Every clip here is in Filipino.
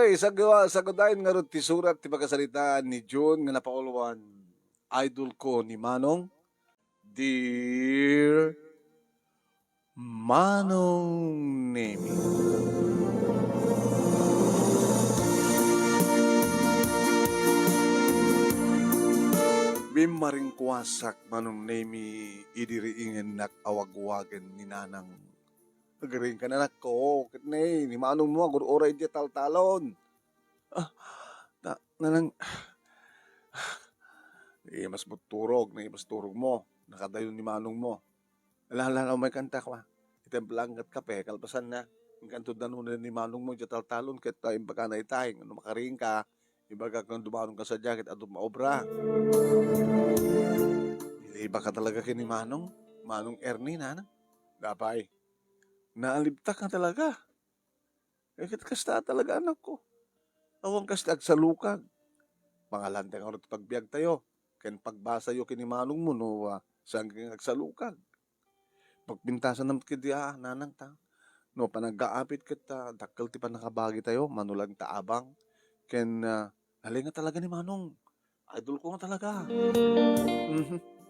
Okay, sa gadayon nga ron ti surat ti pagkasalita ni John nga napauluan, idol ko ni Manong, Dear Manong Nemi. Bimaring kuwasak Manong Nemi idiriingen nak awagwagen ni Nanang. Agaring ka na ko, kitnay, ni Manong mo, agur oray di taltalon. Nanang, mas buturog, mas turog mo, nakadayon ni Manong mo. Alala may kanta ko, itemplang kat kape, kalpasan na, ang kantod na nuna ni Manong mo, di taltalon, kat tayong baka na itahing, ano makaring ka, ibaga kang dumanong ka sa jacket at maobra. Iba ka talaga kay ni Manong, Manong Ernie, nanang. Dapay, naalibtak ka talaga. Kasta talaga anak ko. Awang kasta agsalukag. Pangalante ka rin pagbiag tayo. Ken pagbasa yo kini Manong mo no, saan kang agsalukag. Pagpintasan naman kiti nanang ta. No, panag-aapit kita, dakkel ti pa nakabagi tayo, manulang taabang. Ken, halay nga talaga ni Manong. Idol ko nga talaga.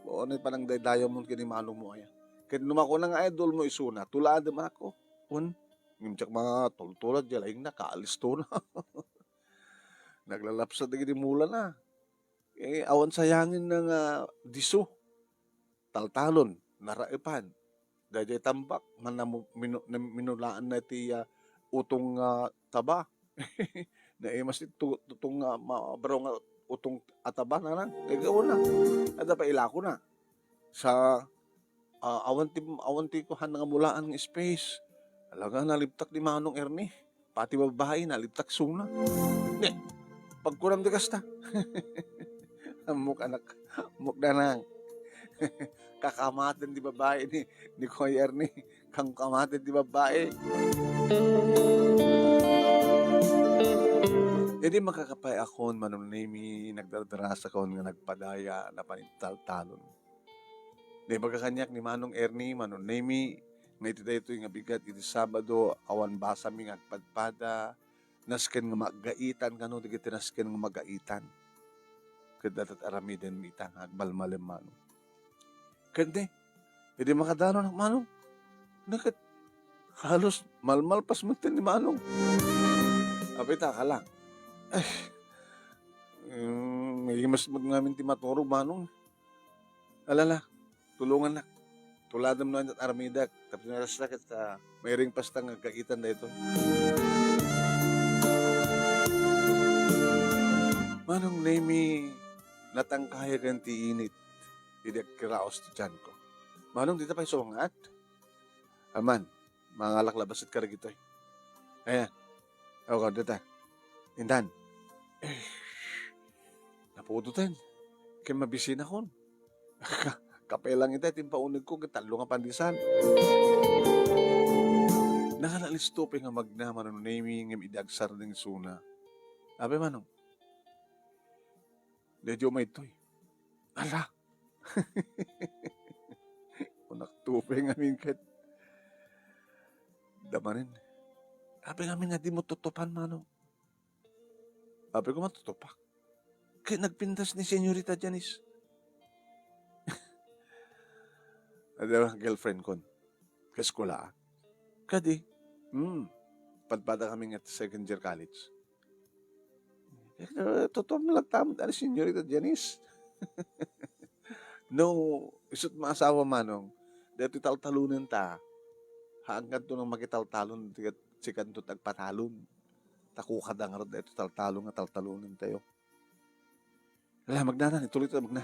Oo, na panang daydayo mo kini Manong mo aya. Ken numako na nga idol mo isuna, tulad man ako. Ngimtsak mga tultulad, laing na, kaalis to na. Naglalapsa na mula na. Awan sayangin ng diso. Taltalon, naraipan. Dahil tambak, minulaan na ti utong taba. Na mas itong baro nga utong ataba na lang. Gawin na. At pa ilako na. Sa awan ti kuhan nga mulaan ng space. Alaga naliptak ni Manong Ernie. Pati babae naliptak suna. Ne, pagkuram di kasta. Muk anak, muk danang. Kakamatin di babae ni Kuya Ernie. Kang kamatin di babae. Hindi makakapay akon Manong Nemi nagdadrasa kon nga nagpadaya na panintaltalon. Di magkakanyak ni Manong Ernie, Manong Nemi, nga iti dayto nga bigat iti Sabado awan basa mi nga agpadpada nasken nga magaitan kano digiti nasken nga magaitan. Kedatat aramiden mi itang agbalmalem Manong. Kende, hindi makadano ng Manong. Nakat halos malmalpas mo ni Manong. Apita ka lang. Ay, may mas ngamin ti maturog Manong. Alala, tulungan na. Tuladam na at aramidak. Tapos narasla kita may ring pastang agkaitan na ito. Manong Nemi, natangkaya kan ti init. Idak kiraos ti dyan ko. Manong, dito pa isungat. Aman, mga laklabasit ka rin ito eh. Ayan. Okay, dito. Indan. Napututan. Kaya mabisin akon. Kapelang ito, timpaunig ko, talo nga pandisan. Nakalalistope nga magna, Manong Nemi, ng idagsar ng suna. Abe, Manong. Medyo may ito'y. Ala. Unak tupe nga minket. Damanin. Abe nga nga di mo tutupan, Manong. Abe ko matutupak. Kaya nagpintas ni Senyorita Janice. Ada girlfriend kon. Kaskula. Kadi. Padpada kami nga second year college. Totoo mo lang tamad ani Senyorita Janice. No, isot maasawa Manong. Dito taltalunan ta. Hanggang to nang makitaltalon sikan to tagpatalon. Takukad ang arod dito taltalon nga taltalunan tayo. Wala, magnanan. Ituloy ito, magna.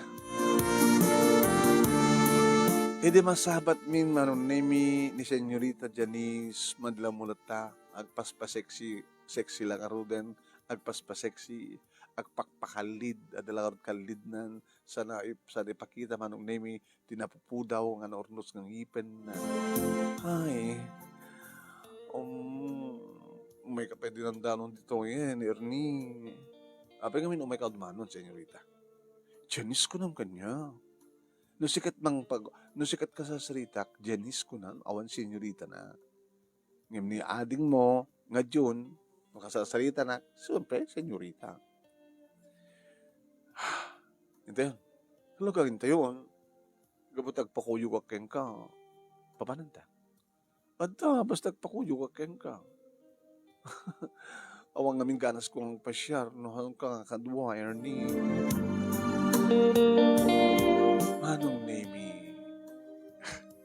Hindi masabat min Manong Nemi ni Senyorita Janice madlamulat ta. Agpaspaseksi, sexy lang aruden. Agpaspaseksi, agpakpakalid, adalang kalid nan. Sana ipakita Manong Nemi, tinapupudaw nga naornos ng ipen na. Ay, may kapwede ng danon dito yan, Ernie. Apay kami umay kaudmanon, Senyorita. Janice ko ng kanya. No sikat ka sa saritak, Janice ko na, awan Senyorita na. Ngam ni ading mo, nga June, Makasasalita na, siyempre, senyorita. Ito yun. Halaga rin tayo, gabot agpakuyo ka ken ka, papananta. At basta agpakuyo ka ken ka. Awang namin ganas kong pasyar, no halong ka kadwa, Ernie. Manong nemi,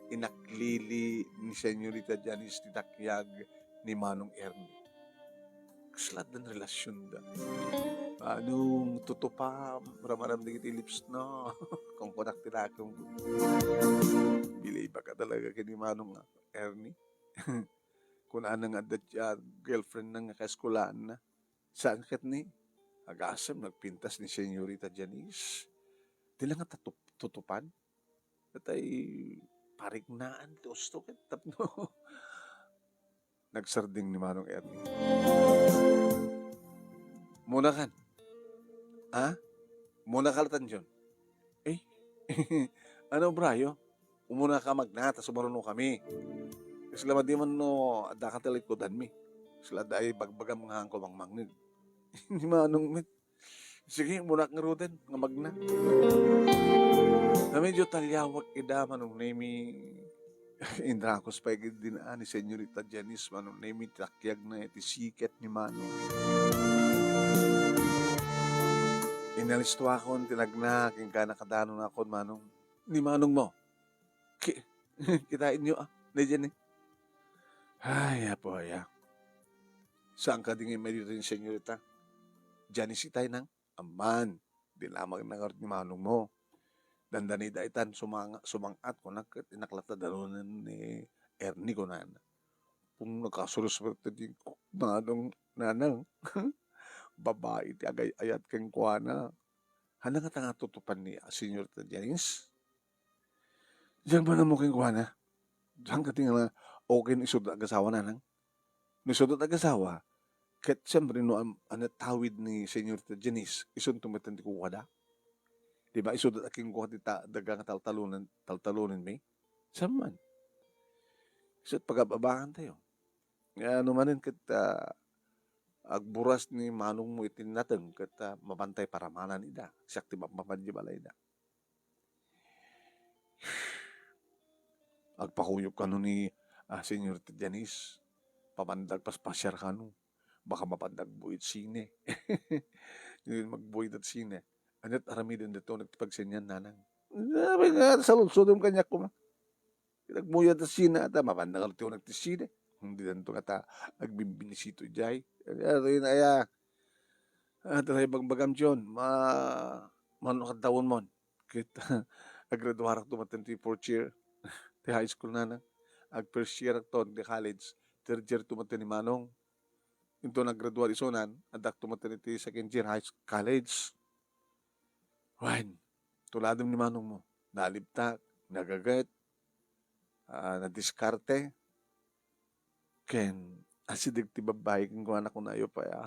inaklili ni Senyorita Janice titakyag ni Manong Ernie. Kaslat ng relasyon da. Anong tutupa, maram-maram na kiti lips na. Kung kunak tinakong bilay ba ka talaga kini Manong Ernie? Kung anang adat girlfriend ng kaeskulaan na. Saan kat ni? Agasam, nagpintas ni Senyorita Janice. Di lang nga tutupan. At ay parignaan, gusto kitap no. Nagsarding ni Manong Ernie. Muna kan. Ha? Muna kalatan dyan. Eh, ano brayo? Umuna ka magnata, sumarunong kami. Sila di man no, ada ka talikodan mi. Sila dahil bagbagam nga ang kumangmangnig. Hindi manong mit. Sige, muna nga roden, nga magna. Na medyo talyawag ida manong nemi Indrakos pa din ni Senyorita Janice manong nemi takyag na iti siket ni Manong. Inalisto ako, tinagna, kingka nakadano na ako, Manong. Ni Manong mo. Kitain nyo, Nadyan eh. Ay, apo, ya. Saan ka dingin may dito yung Senyorita? Janice itay nang aman. Di lamang nangarot ni Manong mo. Dandani daitan sumangat ko inaklata dalunan ni Ernie ko na. Kung nagkasulus pa ito Manong nanang. Babae ti agay ayat keng kuana. Hana nga tanga tutupan ni Senyorita Janice? Diyan ba na mo keng kuana? Diyan ka tingala okay ni isod agasawa na nang? Ni isod agasawa, ket siyempre no tawid ni Senyorita Janice, isun tumatan ti kuwada. Di ba isod aking kuha ti dagang taltalunan may? Saman. Isod pagababangan tayo. Nga naman ket agburas ni Manong mo itinateng ket mabantay paramanan ida. Siyak ti mapadjibalay ida. Agpakuyok ka no ni Senyorita Janice. Pamandag paspasyar ka no. Baka mapandag buwit sine. Yun magbuwit at sine. Anat aramidin dito nagpagsinyan nanang. Sabi nga, sa lungsodong kanya ko ma. Nagmuyad at sine at mapandag ito nagtisine. Hindi na ito nga agbibinisito jay. Rin aya. At ay bagbagam John. Manukadawon mon. Kita aggraduarak tumatan ti 4th year. Ti high school nanang. Ag first year to di college. 3rd year tumatan ni Manong. Ito naggraduar isunan. Adak tumatan ti 2nd year college. Wan, tuladom ni Manong mo. Nalibtak, nagagat, nadiskarte. Ken, asidig ti babae kung anak ko na iyo pa ya.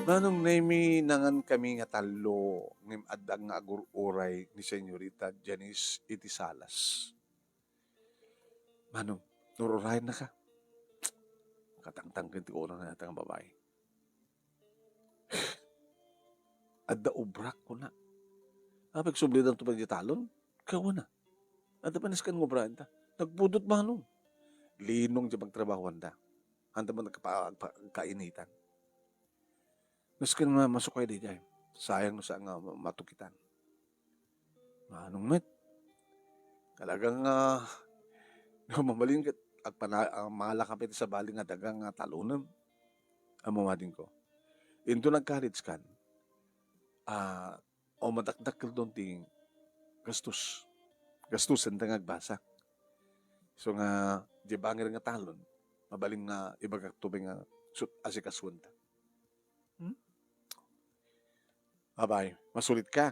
Manong nemi nangan kami nga talo ngim adang nga agururay ni Senyorita Janice iti Salas. Manong, nururay na ka. Katangtang kinti ko na natang babae. Adda ubrak ko na. Apag sublidan ito pagditalon, kawa na. Adda paniskan ng ubrahan ta. Nagpudot Manong. Linong di pagtrabahuan ta. Handa mo nagkainitan. Naskan nga masukay di dyan. Sayang no sa nga matukitan. Manong met. Talagang mamalin kat malakapit sa baling nga dagang talunan. Amamadin ko. Into nag-college kan. O madakdak doon ting gastos. Gastos ang agbasa. So nga, di bangir nga talon, mabaling nga ibagak tubig nga asikasunta. Abay, masulit ka.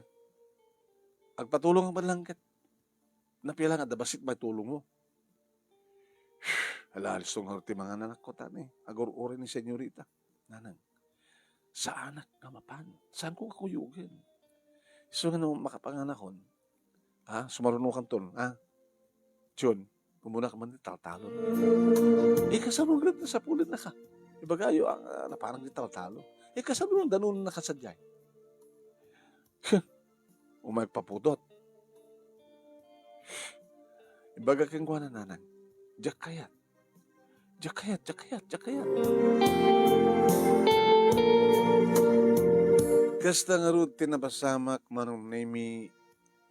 Agpatulong ang panlangkat. Napila nga, dabasit may tulong mo. Halalis tong harti mga nanak ko tani. Agur-uri ni Senyorita. Nanang. Sa anak nga mapan. Saan ko kakuyugin? So nga nung makapanganakon, sumarunong kan ton, John, kumuna ka man di talo. Kasano nga na sa pulit na ka. Ibagayo ang na parang di talo. Kasano nga danon na kasadyay. Umay papudot. Ibaga kang kuha na nanang. Diyak kayat. Kasta nga ro tinabasamak manong nemi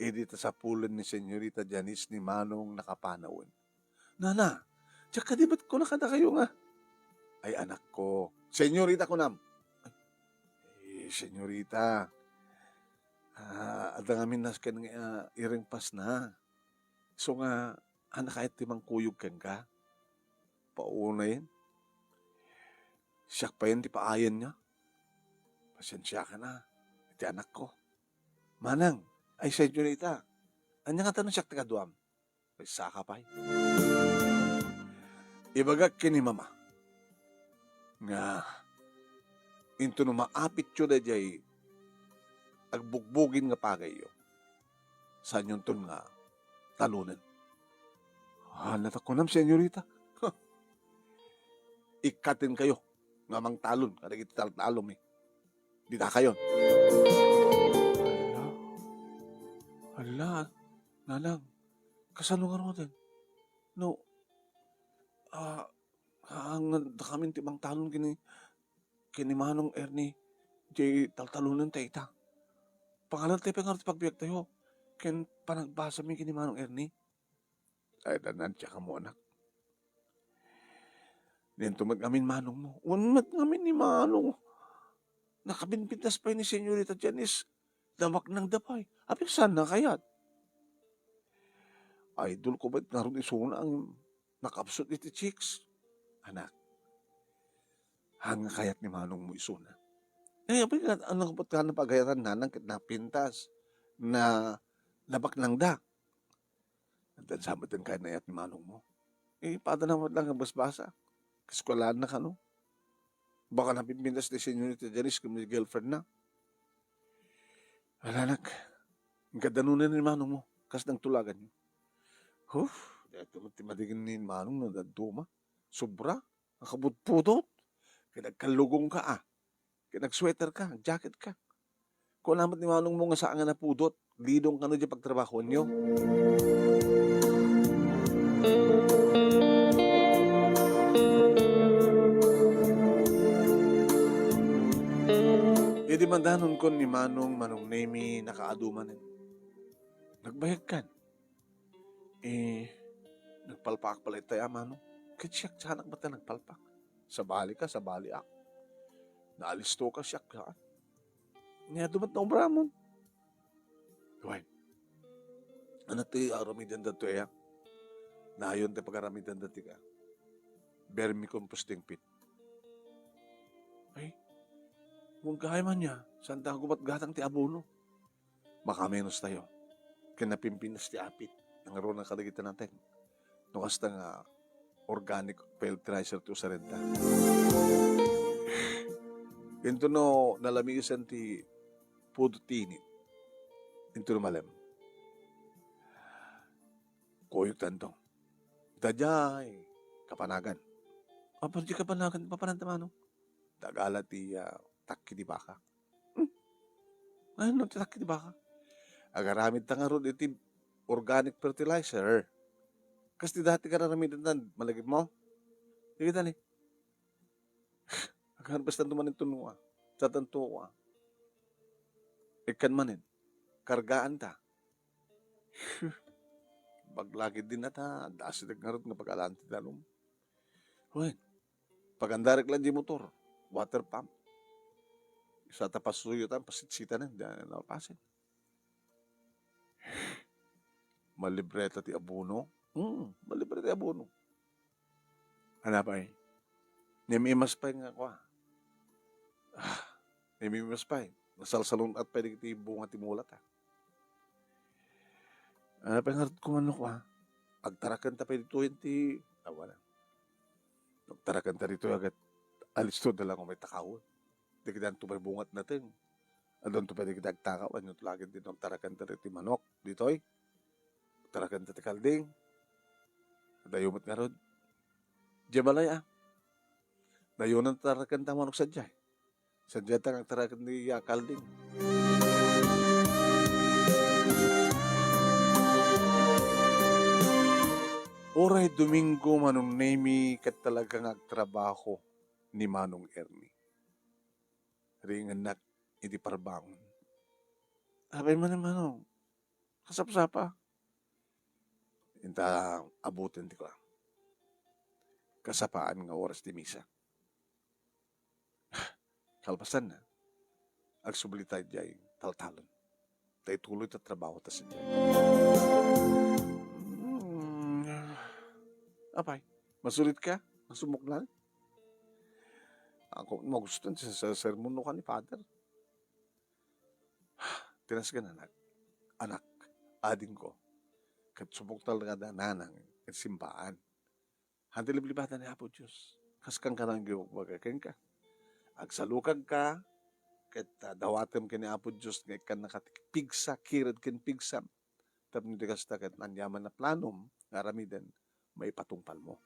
edita sa pulan ni Senyorita Janice ni Manong nakapanawin. Nana, tsaka di ba't ko nakada kayo nga? Ay anak ko, Senyorita ko nam. Senyorita, adang amin nas ka ng iring pas na. So nga, anak kahit timang kuyog kang ka. Pauna yun. Siyak pa yun, di paayan niya. Pasensya ka na. Iti anak ko. Manang, ay Senyorita, anya nga tanong siyak tagaduam. Ay saka pa ibagak kini mama. Nga, into no maapit yun na jay agbugbugin nga pagay yo. Saan yun ton nga talunan. Natak ko nam, Senyorita. Ikatin kayo nga mang talon. Kada kita talom eh. Di na kayo. Hala, nanang, kasano nga rin? No, ang kami timang talon kini Manong Ernie, jay taltalunan tayo ita. Pangalan tayo pengarot pagbiyak tayo. Ken panagbasa mi kini Manong Ernie. Ay, danan siya ka mo anak. Diyan tumag amin Manong mo. Unmat ngamin ni Manong. Nakabinpintas pa ni Senyorita Janice. Damak ng dapay. Apik saan na kayat? Idol ko ba't naroon isuna ang nakapsot iti chicks? Anak, hanga kayat ni Manong mo isuna. Apik anong ba't ka na pagayaran nanang napintas na labak ng dak? At sabat ang kaya na yat ni Manong mo. Pada naman lang ang basbasa. Kaskwalaan na ka, no? Baka napipintas ni Senyorita Janice kung may girlfriend na. Wala anak. Ang kadanunan ni Manong mo. Kas ng tulagan niyo. Ito matimadigin ni Manong na daduma. Sobra. Ang kabutpudot. Kinagkalugong ka Kinag-sweater ka. Jacket ka. Kung alamat ni Manong mo nga saan nga napudot. Lidong ka na dyan pagtrabaho niyo. Di mandanon ko ni Manong Nemi nakaadumanin. Nagbayag kan. Nagpalpak pala ito Manong. Katsiyak sanak ba tayo nagpalpak? Sabali ka, sabali ako. Naalisto ka siyak ka. Niya dumat na umramon. Gawin. Ano tayo aramidan dato Nayon tayo pag-aramidan dati ka. Vermicomposting pit. Ay, kung kaya man niya, saan tayo gumat gatang ti abono? Baka menos tayo. Kinapimpinas ti apit. Nangaroon ng kalagitan natin. Nukas na nga organic fertilizer to sa renta. Ito no, nalamisan ti pudutini. Ito no malam. Koyok tantong. Dajay, kapanagan. Apa di kapanagan, papanantamano? Tagala ti takki di baka. Ano ti takki di baka? Agaramid ta nga ron iti organic fertilizer. Kasi dati ka naramid na malagip mo. Sige tani. Agan basta naman ito nuwa. Sa tanto ikan manin. Kargaan ta. Baglagi din na ta. Dasi nagkarot nga pag-alanti dalom. Huwag. Pagandarik lang di motor. Water pump. Isa tapasuyo ta. Pasitsita na. Diyan na napasin. Malibreta ti abono. Malibreta ti abono. Hanapay. Nemimas pa nga kwa. Nemimas pa. Nasalsalon at pwede ti bunga ti mulat Hanapay nga kung ano kwa. Agtarakan ta pwede tuwin ti wala. Agtarakan ta dito agad. Alis to na lang kung may takawon. Di kita ito may bungat natin. Adon to pwede kita agtakaw. Ano to lagi din agtarakan ta ti manok. Dito tarakan ta ti kalding. Dayumot nga rod. Diya balay Dayunan tarakan ta manok sadya. Sadya ta kang tarakan ni yakal din. Oray Domingo manong nemi kat talagang agtrabaho ni Manong Ernie. Ringan nak iti parbangon. Abay man manong, kasapsapa. Inta abutin ti ko. Kasapaan nga oras di misa. Kalpasan na, agsubli tayo dyan, taltalon. Tayo tuloy ta trabaho ta sa dyan. Apay, masulit ka? Masumok na? Ako magustuhan sa sermon ka ni Father. Tinas ka na, anak, ading ko. Kat sumok talaga na nanang, kat simbaan. Hanti liblibatan ni Apo Diyos. Kaskang ka nang giwagagakin ka. Agsalukag ka, kat dawatem ka ni Apo Diyos, ngay ka nakatipigsa, kirad kin pigsam. Tapos nito kasta kat nanyaman na planom, naramidan, may patungpal mo.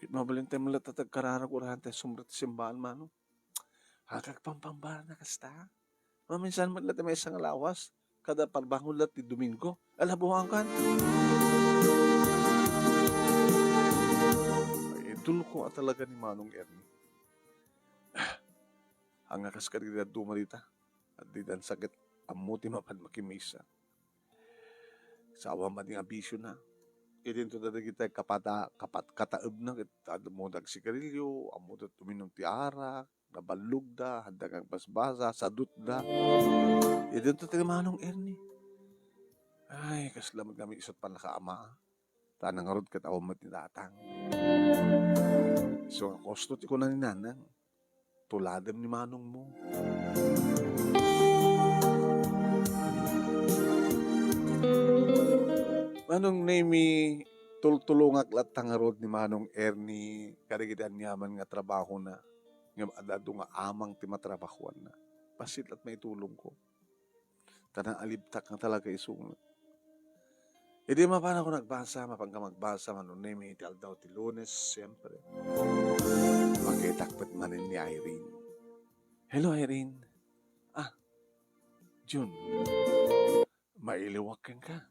Mabalintay mo lang tatag kararag-urahan tayo sumrat simbaan mano. Hagag pampambar na kasta. Maminsan man lang may isang lawas, kada parbangon lang ti Domingo, alabuhan kan. Ay, idol ko talaga ni Manong Ernie. Ang akas ka rin dumarita, at di dan sakit amuti mapan makimisa. Sawa man yung abisyo na. Itin to dada kita kataob na kita mo nagsigarilyo, amo da tuminom ti arak, nabalug da, handagang basbasa, sadut da. Itin to tayo Manong Ernie. Ay, kaslamag kami isot pa nakaama. Tanang arod kat awam ni tatang. So, ang kosto ti ko na ni nanang. Tuladem ni Manong mo. Manong name tultulungak lat tangarod ni Manong Ernie karigitan niyaman nga trabaho na nga adado nga amang ti matrabahuan na. Pasit at may tulong ko. Tanang alibtak nga talaga isunod. Hindi mapana ko nagbasa, mapangka magbasa Manong name ital daw ti Lunes, siyempre. Makitakpat manin ni Irene. Hello Irene. June. Mailiwak ka.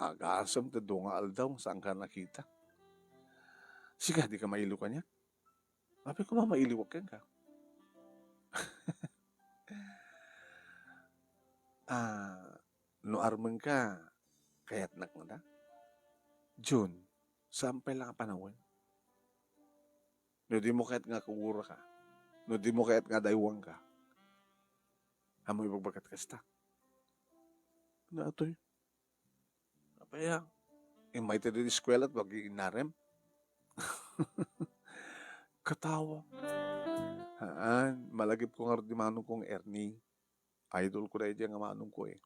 Agasam ta dunga aldaw saan ka nakita. Siga, di ka mailo ka niya. Mapi ko mailiwak ka. No arman ka, kaya't nakmada. June, sampay lang ang panahon. No di mo kaya't nga kugura ka. No di mo kaya't nga daywang ka. Amoy bagbagat kasta. Na ato'y. Kaya, invited din eskwela at wag inarem. Katawa. Malagip ko nga rin di Manong kong Ernie. Idol ko na nga Manong ko eh.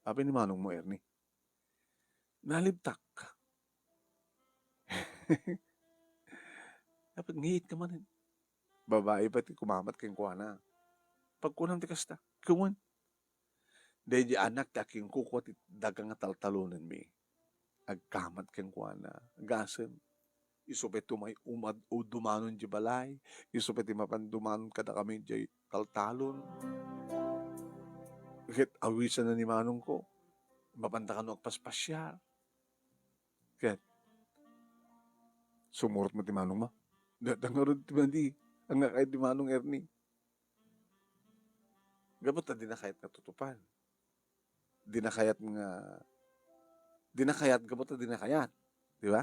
Sabi ni Manong mo Ernie. Nalibtak. Dapat ngihit ka man. Babae pati kumamat kayong kuha na. Pagkunam ti kasta. Kuman. Dahil di anak ti aking kukuha ti dagang nga taltalunan mi. Agkamat kang kuana, gasen. Isupet tumay umad o dumanon di balay. Isupet mapan dumanon kada kami di taltalon. Kahit awisan na ni Manong ko. Mapanta ka no agpaspasyal. Kahit sumurot mo ti Manong mo. Dangarod ti Mandi. Ang nakait ti Manong Ernie. Gabot na di na kahit natutupan. Di na kahit nga dinakayat, gabot na dinakayat. Di ba?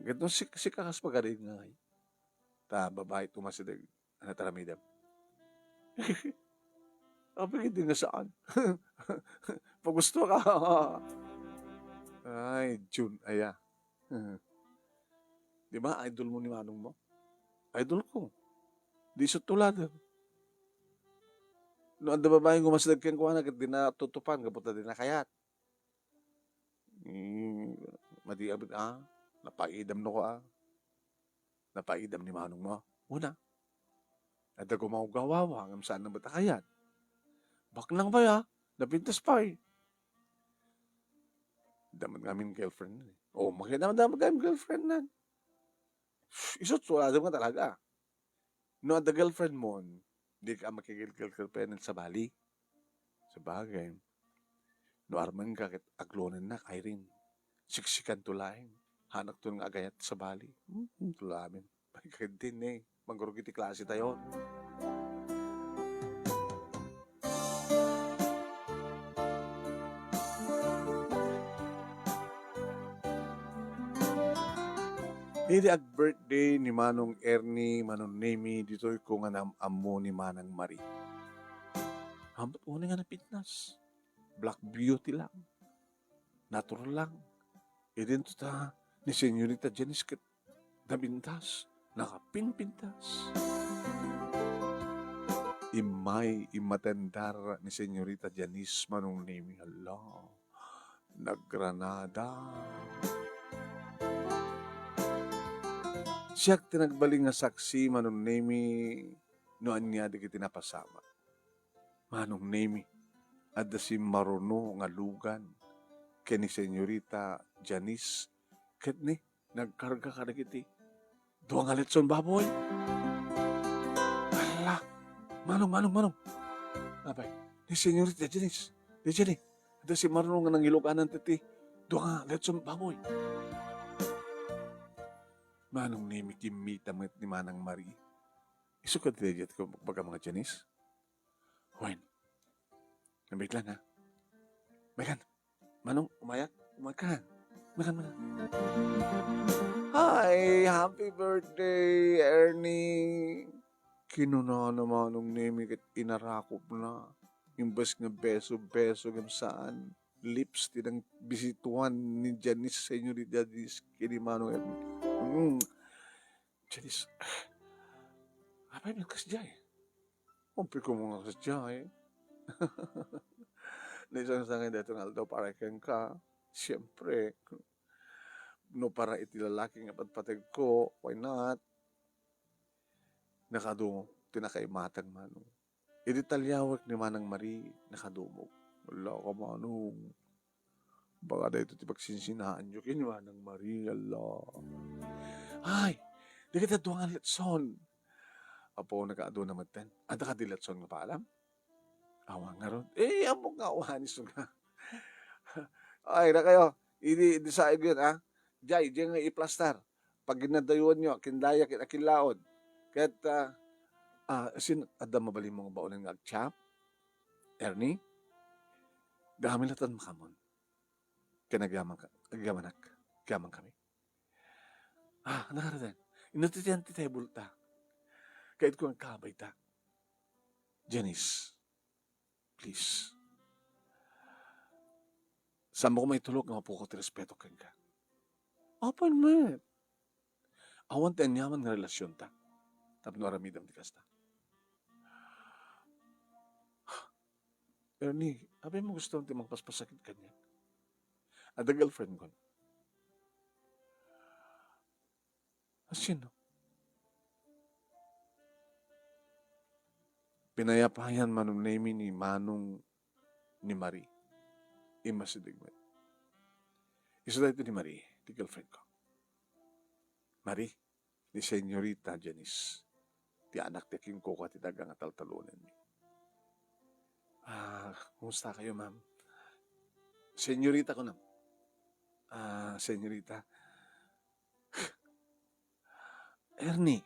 Ganun si kakas pagarin nga. Ta, babae tumasidag. Taramidam. Sabi, hindi nga saan. Pag gusto ka. Ay, June, aya. Di ba, idol mo ni Manong mo? Idol ko. Di sa tulad. No, ang babae gumasidag kang kuha na, di na tutupan, gabot na dinakayat. Madiabit napaidam no ko napaidam ni Manong mo una at gumaw gawawa ngam saan na batakayat baklang ba napintas pa daman namin girlfriend nun eh. Oh, magkadaman kami girlfriend nan. Isot, wala daman talaga. No, the girlfriend mo, di ka makikil-girlfriend sa bali. Sa bagay. No, arman ka, kit aglonan na, Irene. Siksikan tulahin. Hanak to ng agayat sa bali. Tulamin. Bakit din eh. Manggurugiti klase tayo. Hindi ag birthday ni Manong Ernie, Manong Nemi, dito'y ko nga amo ni Manang Marie. Hambat mo nga na fitness. Black beauty lang. Natural lang. Idin ta ni Senyorita Janice kat nabintas. Nakapinpintas. Imay imatendar ni Senyorita Janice Manong Nemi. Hala. Naggranada. Siyak tinagbaling nga saksi Manong Nemi noan niya di kiti napasama. Manong Nemi adda si maruno nga lugan kani Senyorita Janice ket ni nagkarga ka na kiti duwa nga letson baboy. Hala, manong. Abay, ni Senyorita Janice, di Jani, adda si maruno nga nangiluganan titi duwa nga letson baboy. Manong Nemi kimita met ni Manang Marie. Isukad tayo ko baga mga Janice. Wen. Nabit lang ha. Makan. Manong, umayak ka. Makan. Hi! Happy birthday, Ernie! Kinuna na Manong Nemi kat inarakop na. Imbas nga beso gamsaan. Lips tinang bisituan ni Janice sa inyo ni Janice kini Manong Ernie. Janice, apa yung kasya eh? Umpi ko mga kasya eh. Nisang sa akin dito nga daw para kang ka. Siyempre, no para itilalaki nga patpatag ko, why not? Nakadumog, tinakaimatang Manong. Iditalyawak ni Manang Marie, nakadumog. Wala ka Manong. Baka dahito tipagsinsinaan nyo kini Manang Marie, Allah. Ay, di kita duwangan letson. Apo nakaado naman ten. Ada ka di letson nga paalam? Awang nga ron. Amok nga awanis nga. Ay, na kayo. Idi sa yun, ha? Jay, diyan nga iplastar. Pag ginadayuan nyo, kindaya, kinakilaod. Kahit, ada mabaling mga baonan nga agchap? Ernie? Gahamilatan makamon. Kinagyaman kami. Nakaratan. Inutitiyan ti tayo bulta. Kahit ko ang kabay ta. Janice, please. Saan mo ko may tulog nga mapuko ti respeto kang ka? Open mo. Awan ti anyaman nga relasyon ta. Tapno aramidam ti kasta. Ernie, abay mo gusto ti magpaspasakit kanya. Ada girlfriend ko. Sino? Pinayapayan Manong Nemi ni Manong ni Marie. Imasidigmet. Isa dito ni Marie, di girlfriend ko. Marie, ni Senyorita Janice. Ti anak ti king ko ti dagang ataltalunan mi. Kumusta kayo, ma'am? Senyorita ko na. Senyorita. Ernie,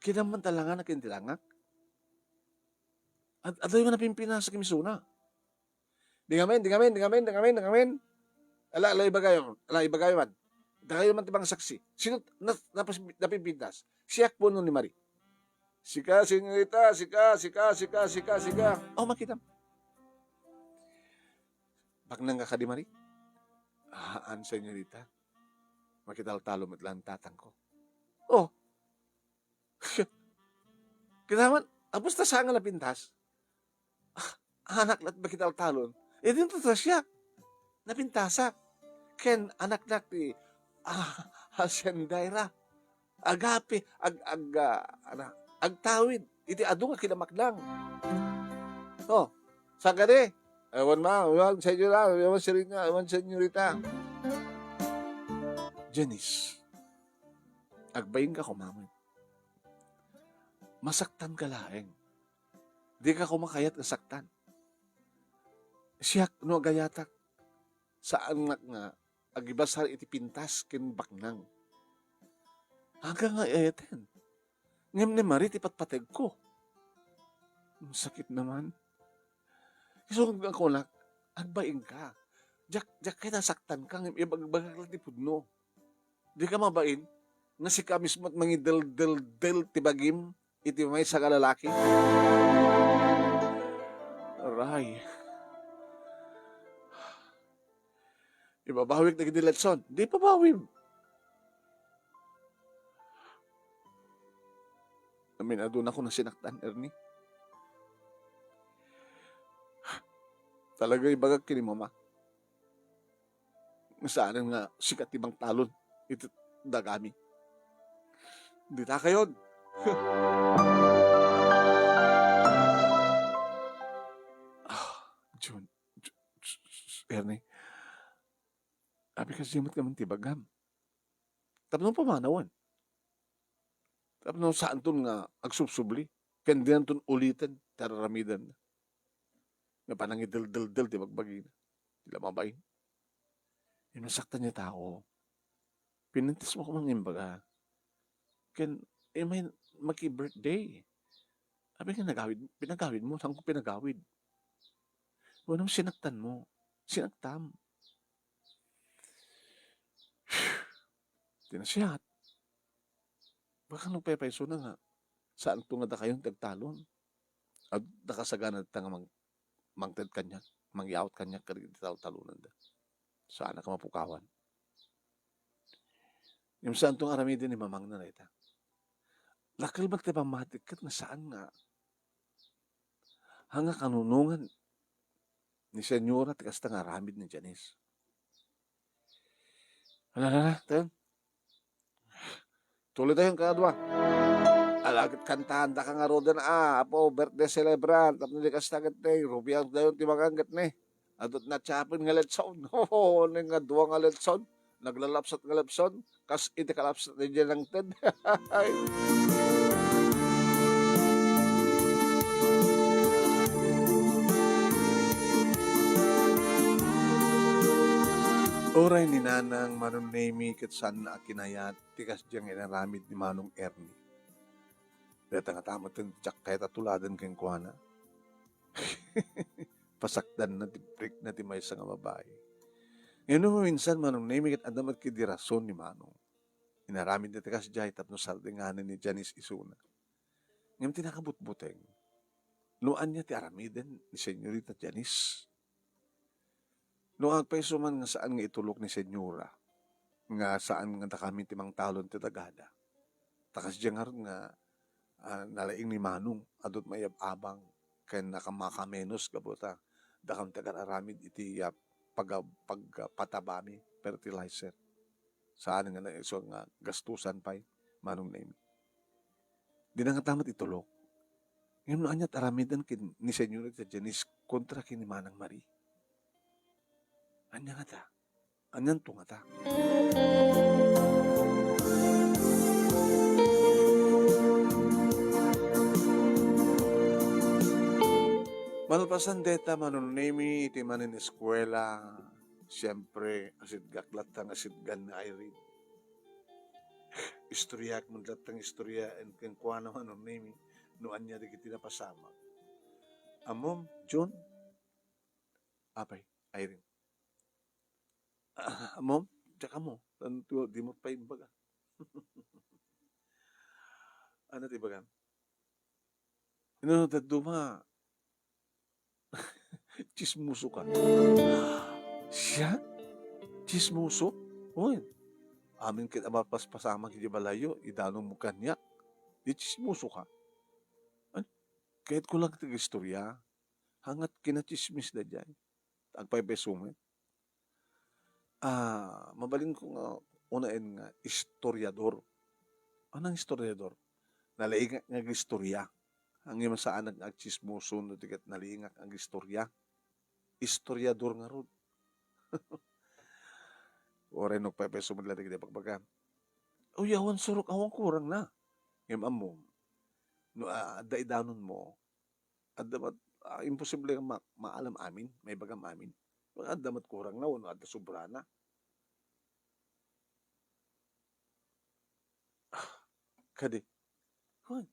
kinaman talaga na kintilangak? At adoy nga napimpina sa kimisuna. Dingamen. Ala ibagayo man. Dakayo man tibang saksi. Sino napimpintas? Siyak po nun ni Marie. Sika, senyorita, sika. Makita. Bagnang ka di Marie? Senyorita. Makital-talo matlan tatang ko. Kinaman, apos ta sa nga napintas. Anak lat makital-talon. Dito ta siya. Napintasa. Ken anak ti Haciendaira. Agape, agtawid. Iti adu nga kinamaklang. Saan ka di? Ewan senyorita. Janice, agbayin ka kumaman. Masaktan ka laeng. Di ka kumakayat na saktan. Siya no gayatak saan nga agibasar iti pintas ken baknang. Hanggang nga ayaten. Ngem ni Marie ti patpateg ko. Ang sakit naman. Isong ako nak, agbayin ka. Jak kita saktan ka, ngem ibagbagak ti pudno. Di ka mabain, nga si ka mismo at mangidel-del-del ti bagim, iti may sa kalalaki. Aray. Ibabawig na gidiletson. Di pa bawib. Aminado na ako na sinaktan, Ernie. Talaga ibagag kini mama. Saan nga sikat ibang talon. Ito dagami. Di ta kayon. Jun, Ernie. Abi kasi simot ka man tibagam. Tapos pamanawan. Tapos saan ton nga agsubsubli. Kandiyan ton ulitan, tararamidan na. Nga panang idel-del-del tibagbagi na. Tila mabayin. Inasaktan niya tao. Pinantis mo ko mang imbaga. Ken, may maki-birthday. Abi nga pinagawid mo. Saan ko pinagawid? Walang sinaktan mo. Sinaktam. Tinasiyat. Baka nung pepaiso na nga. Saan ito nga da kayong tagtalon? At nakasagana ta nga mangted kanya. Mangyawat kanya karigit talunan da. Saan ka mapukawan? Yung saan itong aramidin ni mamang na ita. Lakal magtipamatik kat na saan nga. Hanga kanunungan ni senyora tikas nga aramid ni Janice. Alala, tayo. Tuloy tayong kadwa. Alagit kantahan da ka nga rodan apo, birthday celebrant, tapos di kastagat ne, rubiang dayon timanganggat ne. Adot na chapin nga letson, oo, nga duwa nga letson, naglalapsat nga letson, kas iti kalapsat na dyan ng ted. Oray ni Nanang Manong Nemi ket saan na akinayat tikas diyang inaramid ni Manong Ernie. Deta nga tamat yung tsak kahit atuladan keng kuana. Pasakdan na ti break na ti may sa nga babae. Ngayon mo minsan Manong Nemi ket adamat ki di rason ni Manong. Inaramid na tikas diyay tapno saldinganan ni Janice Isuna. Ngayon tinakabutbuteng. Luan niya ti aramiden ni Senyorita Janice. Noong agpaiso man nga saan nga itulok ni Senyora, nga saan nga kami timang talon ti Tagada. Takas diyang nga nalaing ni Manong, adot mayab-abang, kaya nakamakamenos kabuta, dakam taga-aramid iti pagpatabami, fertilizer. Saan nga na iso nga gastusan pa'y Manong Nemi. Di na nga tamat itulok. Ngayon noon niya aramidan ni Senyorita Janice kontra kini Manang Marie. Anya nga ta? Anyan to nga ta? Malpasan deta Manong Nemi iti manin eskwela. Siyempre, asid gaklat tang asid gan na Irene. Istoryak man latang istorya and keng kwa naman Manong Nemi. Noan niya di kiti napasama. Amom, John, apay, Irene. Mom, tsaka mo. Di mo pa imbaga. Ano ti bagan? Ano duma? Chismuso ka. Siya? Chismuso? Uy. Amin kita mapaspasama kiti balayo. Idanong mo kanyak. Di chismuso ka. Ano? Kahit ko lang tig-istorya. Hangat kinachismis na dyan. Agpay-pesumet. Mabalin ko nga unain nga istoryador. Anong istoryador? Nalaingak nga istorya. Ang ima saan nag-chismoso no tigat nalaingak ang istorya. Istoryador nga ron. Oray nagpepeso mo dati kita pagbaga. O yawan surok awang kurang na. Yung amom. No, daidanon mo. At damat, imposible nga maalam amin. May bagam amin. At damat kurang na. Ano, at sobra na. Kadi. Huwag.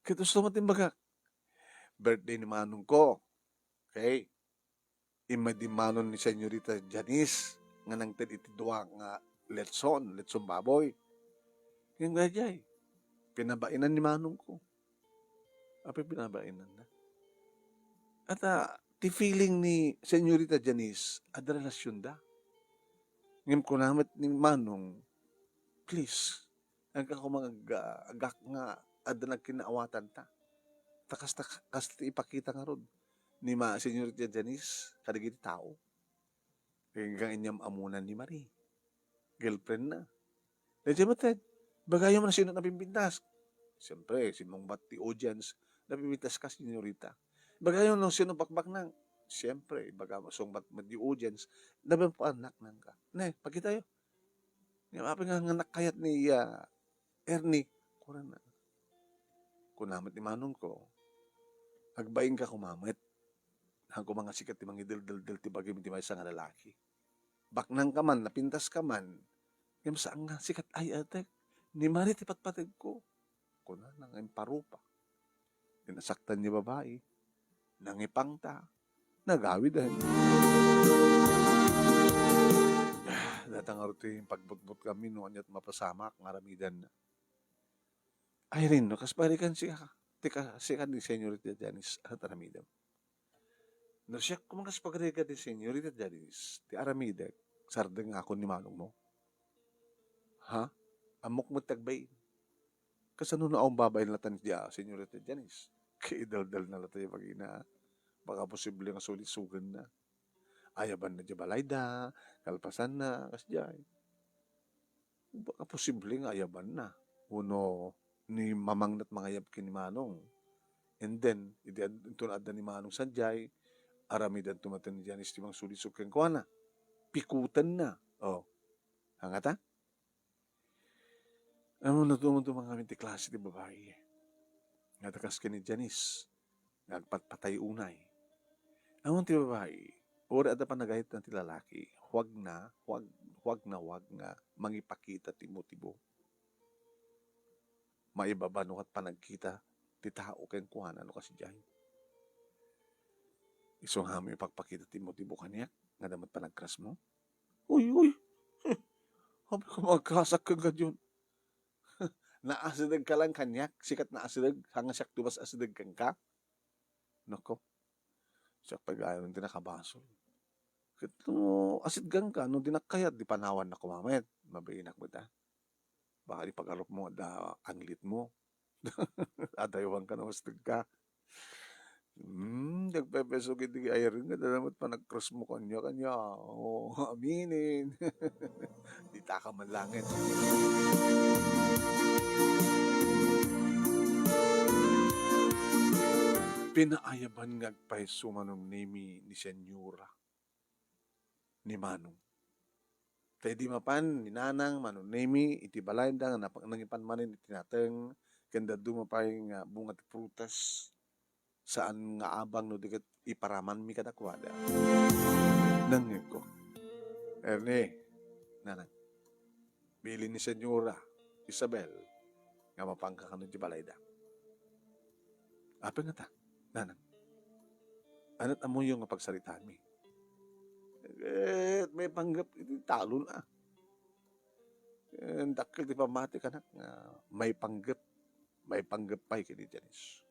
Kito sa matin baga. Birthday ni Manong ko. Okay. Ima di manon ni Senyorita Janice. Nga nang itidwa nga letson baboy. Yung gajay. Pinabainan ni Manong ko. Apa pinabainan na? At ti feeling ni Senyorita Janice, ada relasyon da. Ngayon ko namat ni Manong, please, ang ako mga agak nga, ada nagkinaawatan ta. Takas ipakita nga rod ni Senyorita Janice, kadigiti tao. Hanggang inyam amunan ni Marie. Girlfriend na. Medyo matad, bagayo mo na sino napimpintas. Siyempre, sinong bati audience, napimpintas ka, Senyorita. Bagayo no sino bakbak nang. Siyempre, baga song di audience, naman po anak nang ka. Ne, pagkita yo. Yung apa nga nakayat ni Ernie, kurang na. Kunamat ni Manong ko, agbaing ka kumamit. Hangko mga sikat ti mga idil-dil ti bagay ti may nga lalaki. Baknang ka man, napintas ka man, yung saan nga sikat ay atek, ni Marie ti patpatid ko. Kuna nang imparupa. Tinasaktan ni babae, nangipang ta, nagawi dahil. Datang arito yung pagbutbut kami no, anyat mapasamak, ngaramidan na. Ay rin, no, kas balikan siya, siya ni Senyorita Janice at aramidam. No, siya kumakas pagrega ni Senyorita Janice, ti aramidek, sardeng ako ni Manong mo. Ha? Amok mo tagbay. Kasano na akong babay nalatan niya, Senyorita Janice? Kaidal-dal na latay pag-ina. Baka posible nga sulit-sugan na. Ayaban na di balayda, kalpasan na, kasjay. Baka posible nga ayaban na. Uno, ni mamangnat mangayab kini Manong. And then, ito na adda ni Manong sanjay, aramidan tumatan ni Janice timang sulit-sugan ko na. Pikutan na. Oh, hangata? Ano na tumutong mga minti klase di babae. Natakas ka ni Janice. Nagpatpatay unay. Amon ti babae. Ora ada pa nagahit ng ti lalaki. Huwag na mangipakita ti motibo. Maibabano kat panagkita ti tao ken kuhan ano kasi diyan. Isong hami ipagpakita ti motibo kaniya. Nga damat panagkras mo. Uy. Habi ka magkasak ka ganyan. Naasidag ka lang kanyak, sikat na asidag, hanga siyak tubas asidag kang ka. Nako, siyak pag-ayaw ng tinakabasol. Kito, asid gang ka, no dinakayat, di panawan na kumamit. Mabayinak mo da. Baka di pag-alop mo, da anglit mo. Adayawang ka na mastig ka. Nagpepeso kiti ayarin ka, dalamat pa nag-cross mo kanya. Oh, aminin. Di taka man langit. Pinaayaban nga agpaiso manong nimi ni Senyora ni Manong. Kaya di mapan ni Nanang manong nimi iti balay da nga nangipan manin iti nateng kanda dumapay nga bunga ti prutas saan nga abang no dikat iparaman mi kadakwada. Nangin ko. Erne, Nanang, bili ni Senyora Isabel nga mapangka ka no ti balay da. Apa nga ta? Nanang, anat amo yung pagsalitaan mi. May panggap, iti talo na. Dakil di pamati ka na, may panggap pa'y kini Janice.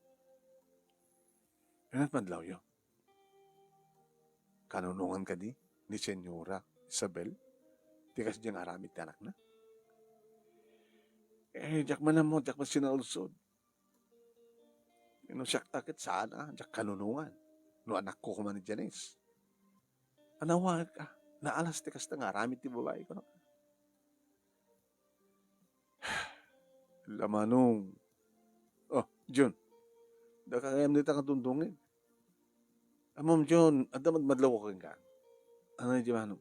Anat madlaw yun. Kanunungan ka ni Senyora Isabel, di kasi diyang aramid ti anak na. Diyak man sinalsod. Siyak takit saan diyak kanunungan. No anak ko kuman ni Janice. Anawag ka, naalas ti kasta nga, ramit ti babae ko. Lamanong, John, dakayam nita ka tundungin. Amam John, at damat madlaw ko ka. Ano ni Manong?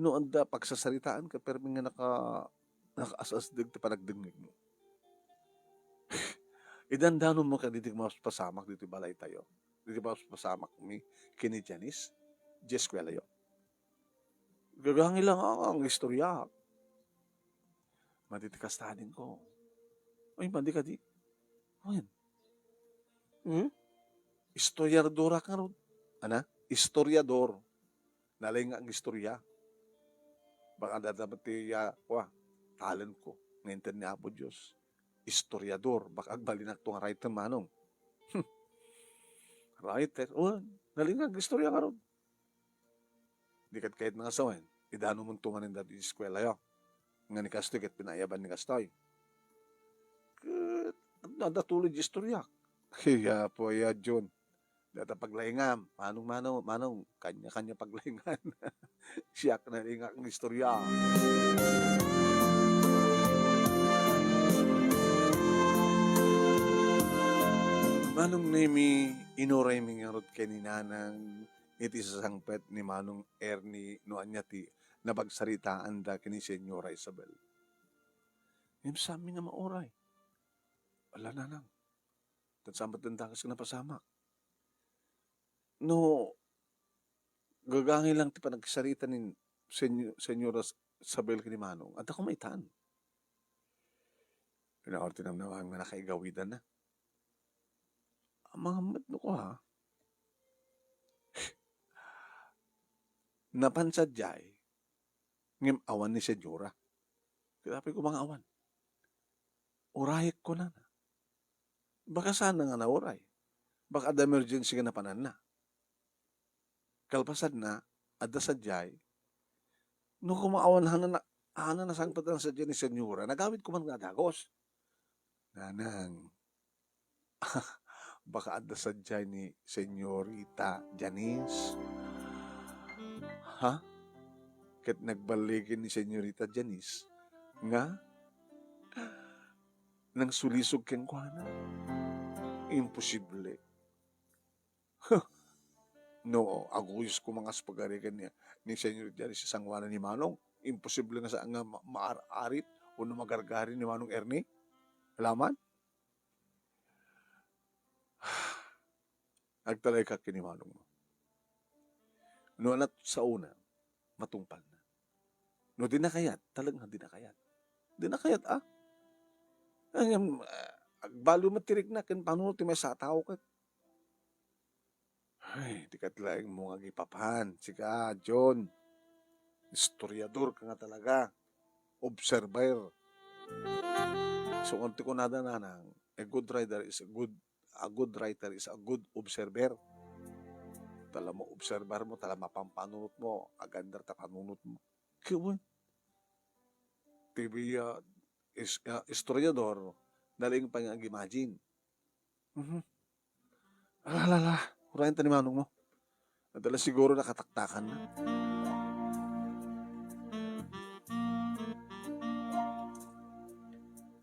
No, anda, pagsasalitaan ka, pero nga nakaasasdig ti panagdingig mo. Idandano mo ka diti mas pasamak diti balay tayo. Diti mas pasamak mi kini Janice. Jeskwela yo. Gagangi lang ang istorya. Matitikas tanin ko. Ay, mandi ka di. Ayan. Istoryadora ka ron. Ana? Istoryador. Nalay nga ang istorya. Baka dapat talent ko. Ngayon ni Apo Diyos. Istoryador. Baka agbalinak to nga writer manong. Writer. Nalay nga ang istorya ka ron. Di kat kahit nga sawen. Idano mo tungan ng dati eskwela yo. Nga ni Kastoy kat pinayaban ni Kastoy. Nadatulog yung istorya. Kaya po John. Data paglaingam. Manong. Kanya-kanya paglaingan. Siyak na rin ang istorya. Manong nemi inuray mi nga rod kay ni nanang iti sasangpet ni Manong Ernie no anya ti nabagsaritaan da kini Senyora Isabel. Yung sa amin nga maoray. Wala na lang. Tansamat ng dakas na pasamak. No, gagangi lang ti panagsarita ni Senyora Isabel kini Manong. At ako maitan. Pinaorti naman na ang nakaigawidan na. Ang mga matno ko ha. Napansadyay ngim awan ni Senyora. Kaya ko mga awan. Urayik ko na. Baka sana nga nauray. Baka ada emergency ka na panan na. Kalpasad na, ada sadyay. No kumaawan hana na sangpatan sa dyan ni Senyora, nagawid ko man nga dagos. Nanang, baka ada sadyay ni Senyorita Janice. Ha? Kat nagbaligin ni Senyorita Janice, nga, nang sulisog keng kuhana. Imposible. No, aguyos ko mga spagarigan niya ni Senyorita Janice sa sangwana ni Manong. Imposible nga sa nga maarit o na magargari ni Manong Ernie. Alaman? Nagtalay ka kini Manong mo. No, alat sa una, matungpal na. No, di na kayat. Talagang di na kayat. Di na kayat, Agbalo matirik na, kin paano ti may sa tao ka. Ay, di ka talagang mo nga gipapahan. Sika, John. Historiador ka nga talaga. Observer. So, unti ko nada nanang, a good writer is a good writer is a good observer. Tala mo observer mo, tala mapampanunot mo, agandar ta panunot mo. Kaya TV historiador, daling pang imagine. Alala, kurayan ta ni Manong mo. Nadala siguro nakataktakan na.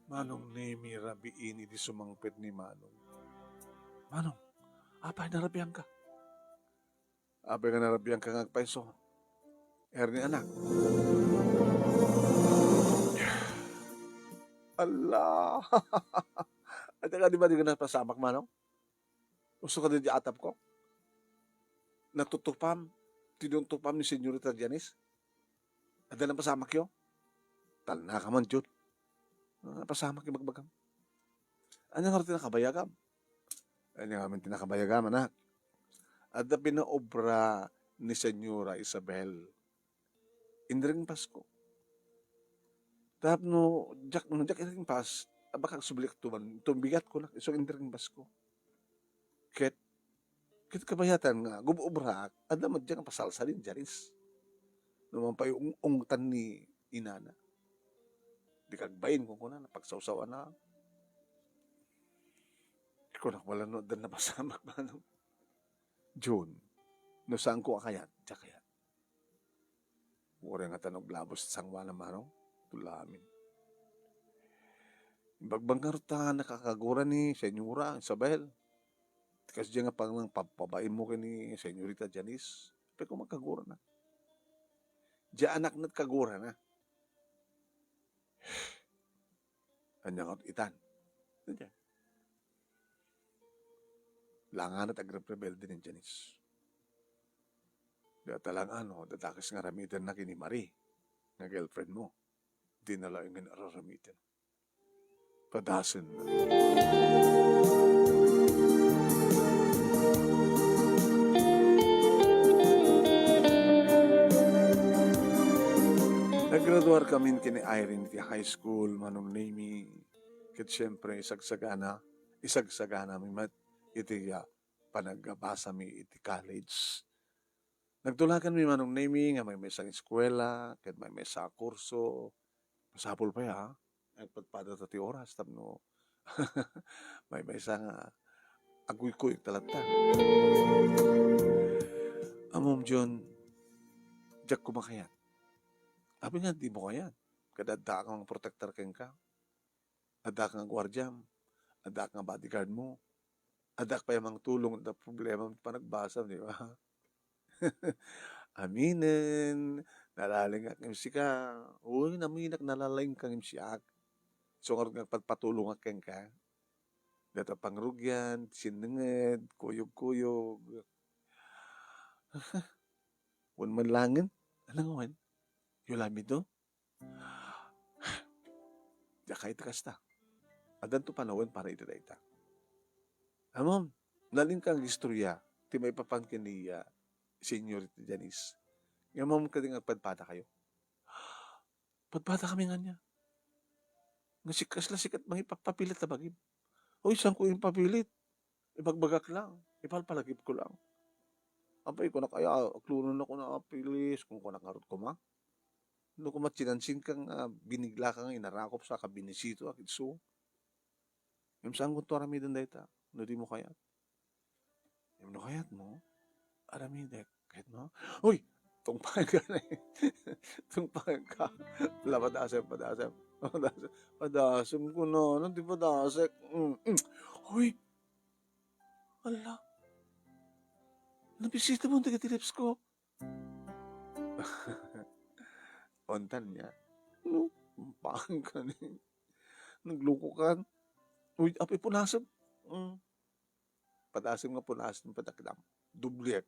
Manong nemi rabiin di sumangpet ni Manong. Manong, apay narabihan ka? Apay ka narabihan ka nga paiso. Ernie anak. Allah. At ka di ba di ka napasamak, Manong? Gusto ka din di atap ko? Natutupam. Tinuntupam ni Senyorita Janice. At na pasamak yun? Talna ka man, Jud. Napasamak yung magbagam. Ano nga rin tinakabayagam? Ano nga rin tinakabayagam, anak? At na pinaobra ni Senyora Isabel. Indring Pasko. Tahap no, jak indring pas, baka subilik tuman, tumbigat ko lang, isang indring Pasko. Ket kabayatan nga, gubobra, at naman dyan ang pasalsalin, Jaris. Naman pa yung ungtan ni inana. Di kagbayin ko na, napagsawsawa na. Ikaw na, wala no, dan napasamak ba, no? June, no saan ko akayat, kayat. Mura nga tanong labos sa sangwa na manong, tulamin. Bagbang karuta nakakagura ni Senyora Isabel. Kasi diyan nga pang pabain mo kay ni Senyorita Janice. Pero kung magkagura na. Di anak na't kagura na. Kanyang itan. Diyan. Langan at agrep-rebelde ni Janice. Di talang dadakis nga ramitan na kini Marie, nga girlfriend mo. Di na lang yung araramitan. Padasan na. Naggraduar kami kini Irene ti high school, manong naming, ket siyempre isagsagana mi mat iti panagbasa mi iti college. Nagtulakan mi manong naming nga may mesang eskwela, ket may mesa kurso. Masapol pa ya, nagpadpada ti oras tapno may mesa nga aguy-kuy talata. Amom John, jak kumakayat. Abi nga di mo kayat. Kadada kang protector ken ka. Ada kang gwardyam. Ada kang bodyguard mo. Ada pa yung tulong na problema pa nagbasa, di ba? Aminin, nalaling ak si ka. Uy, naminak nalaling kang siyak. So, nga pagpatulong ak ken ka. Data pangrugyan, sinenged, kuyog-kuyog. Wan man langin. Anong wan? Yulami do? Jakay kasta. Adan to panawin para ita. Amom, naling kang istorya, ti may papangkin ni Senior Janice. Nga mom ka din padpada kayo. Padpada kami nga niya. Nga sikas la sikat mga ipapapilit na bagib. O isang ko yung papilit. Ibagbagak lang. Ipalpalagib ko lang. Apay ko na kaya, klunon na ko na apilis, kung ko nakarot ko ma. No ko matsinansin kang binigla kang inarakop sa kabinisito akit so. Yung saan ko to arami doon dayta. No di mo kayat. Yung no kayat mo, arami dek. Kahit mo. Uy! Tungpahan ka na eh. Tungpahan ka. Wala, padasem. Padasem ko na. Ano di padasek? Uy! Ala. Nabisita mo ang taga-tilips ko. Ontan niya. No? Tungpahan ka na eh. Nagluko ka. Uy, api punasem. Padasem nga punasem padakdam. Dubliek.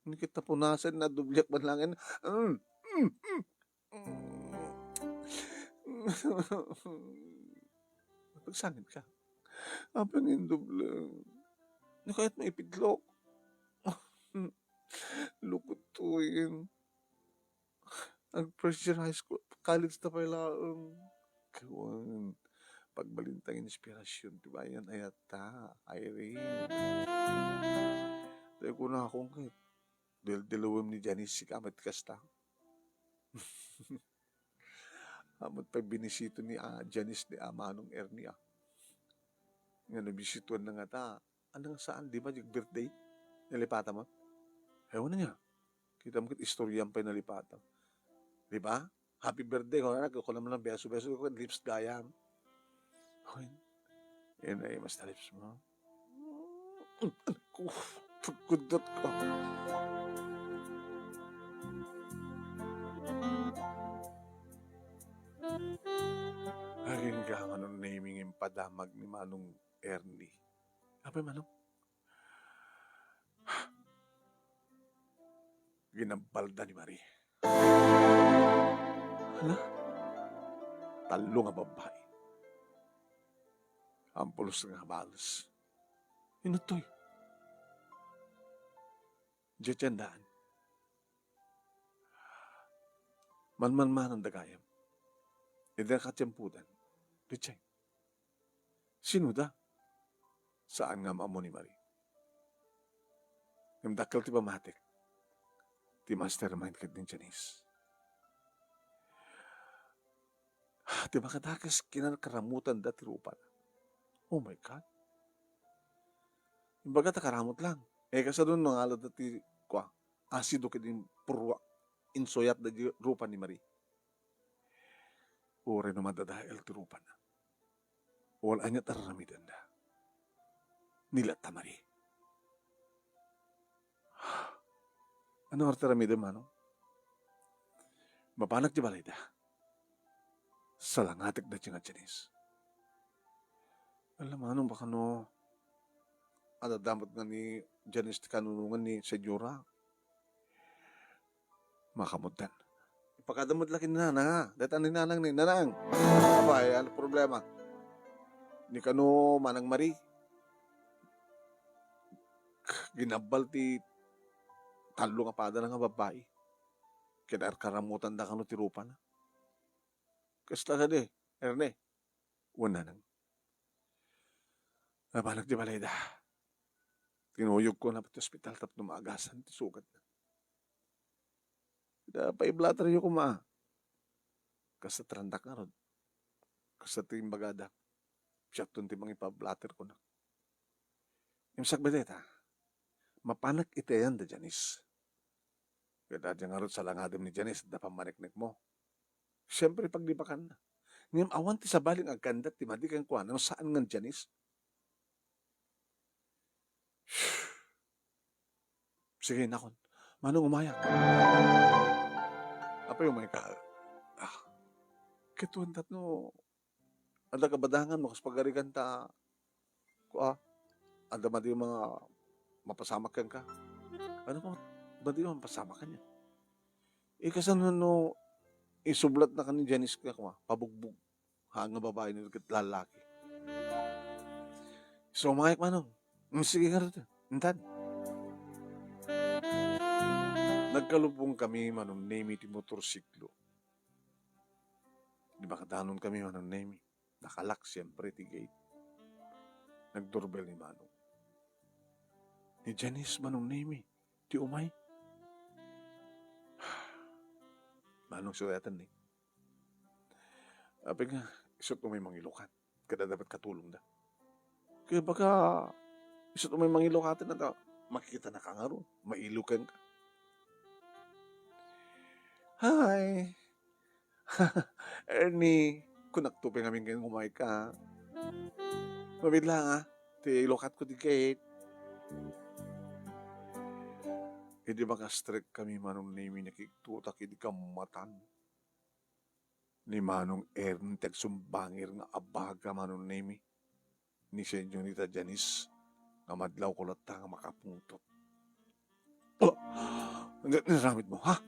Hindi kita punasan na dubliak man langin. Pagsangit ka. Apa nga yung dubliak? Na kahit may ipidlok. Lukot to yun. Ang first year high school, college na pala. Kawan. Pagbalintang inspirasyon. Diba yan? Ayata. Irene. Tayo ko na akong kahit. Dilawim ni Janice si kamat kasta. Amat pa binisito ni Janice ni Manong Ernie. Nga nabisituan na nga ta. Ano nga saan? Di ba yung birthday? Nalipata mo? Ewan na niya. Kita mo kit istoryan pa yung nalipata. Di ba? Happy birthday. Kung anak, ako naman ng beso-beso. Lips gayam. Yan ay mas na lips mo. Anak ko. Pagkudot ko. Aging ka manong naming yung padamag ni Manong Ernie. Apa Manong? Ginambalda ni Marie. Hala? Talo nga babae. Ampulos nga balas. Inutoy. Diyo tiyandaan. Man ang dagayam. Hindi na katyampudan. Dichay. Sino da? Saan nga maamo ni Marie? Yung dakal ti pamatik. Ti mastermind ka din Janice. Ti makadakas kinakaramutan dati rupan. Oh my God. Yung baga karamot lang. Kasi doon nang alad dati kwa. Asido ka din purwa. Insoyat da rupan ni Marie. Ore no madadahil ti rupan na. Wala niya tararamidan da. Nila ta Marie. Ano ang tararamidan Manong? Mapanak di balay da. Salangatik da nga Janice. Alam anong baka no, adadamot nga ni Janice kanunungan ni Senyora. Makamutan. Ipakadamot laki ni Nana ha. Datan ni Nanang ni Nanang. Abay, ano problema? Ni kano Manang Mari. Ginabal ti talo nga pada nga babae. Kaya karamutan da kano tirupan na. Kasta ka di, Erne. Una nang. Nabalag di balay da. Tinuyog ko na pati ospital tapos maagasan ti sugat na. Da paiblater yung kuma. Kasta trandak na ron. Kasta ti imbagada. Siya tunti mga ipablater ko na. Yung sagbadeta, mapanak ite yan da Janice. Kaya dati nga ron sa langadam ni Janice, da pamaniknik mo. Siyempre paglipakan na. Ngayon awan ti sabaling agkandat ti madikan ko ano saan nga Janice. Sige nakon. Manong umayak. Apa yung may ka? Kituan tatno. Ada kabadangan mo kas pagarigan ta. Ada madi yung mga mapasamak ka. Ano ko? Madi yung mapasamak ka niya. Kasan no isublat na kanin Janice ka ko. Pabugbog. Hanga babae nila kat lalaki. So umayak manong. Sige nga rin. Intan. Nagkalubong kami manong nemi ti motorsiklo. Di ba kadanon kami manong nemi? Nakalak siyempre ti gate. Nagdoorbell ni manong. Ni Janice manong nemi. Ti umay. Manong suyatan ni. Api nga, isot umay mangilukan. Kada dapat katulong da. Kaya baka isot umay mangilukan na makikita na ka nga ron. Mailukan ka. Hi! Ernie, kung naktupin namin kayo umay ka. Mabid lang ha. Ti ilokat ko di gate. Hindi baka strict kami manong nemi nakiktutak hindi ka matan. Ni manong Ernie tagsumbangir nga abaga manong nemi. Ni Senyorita Janice nga madlaw ko lata nga makapuntot. Oh! Naramit mo, ha?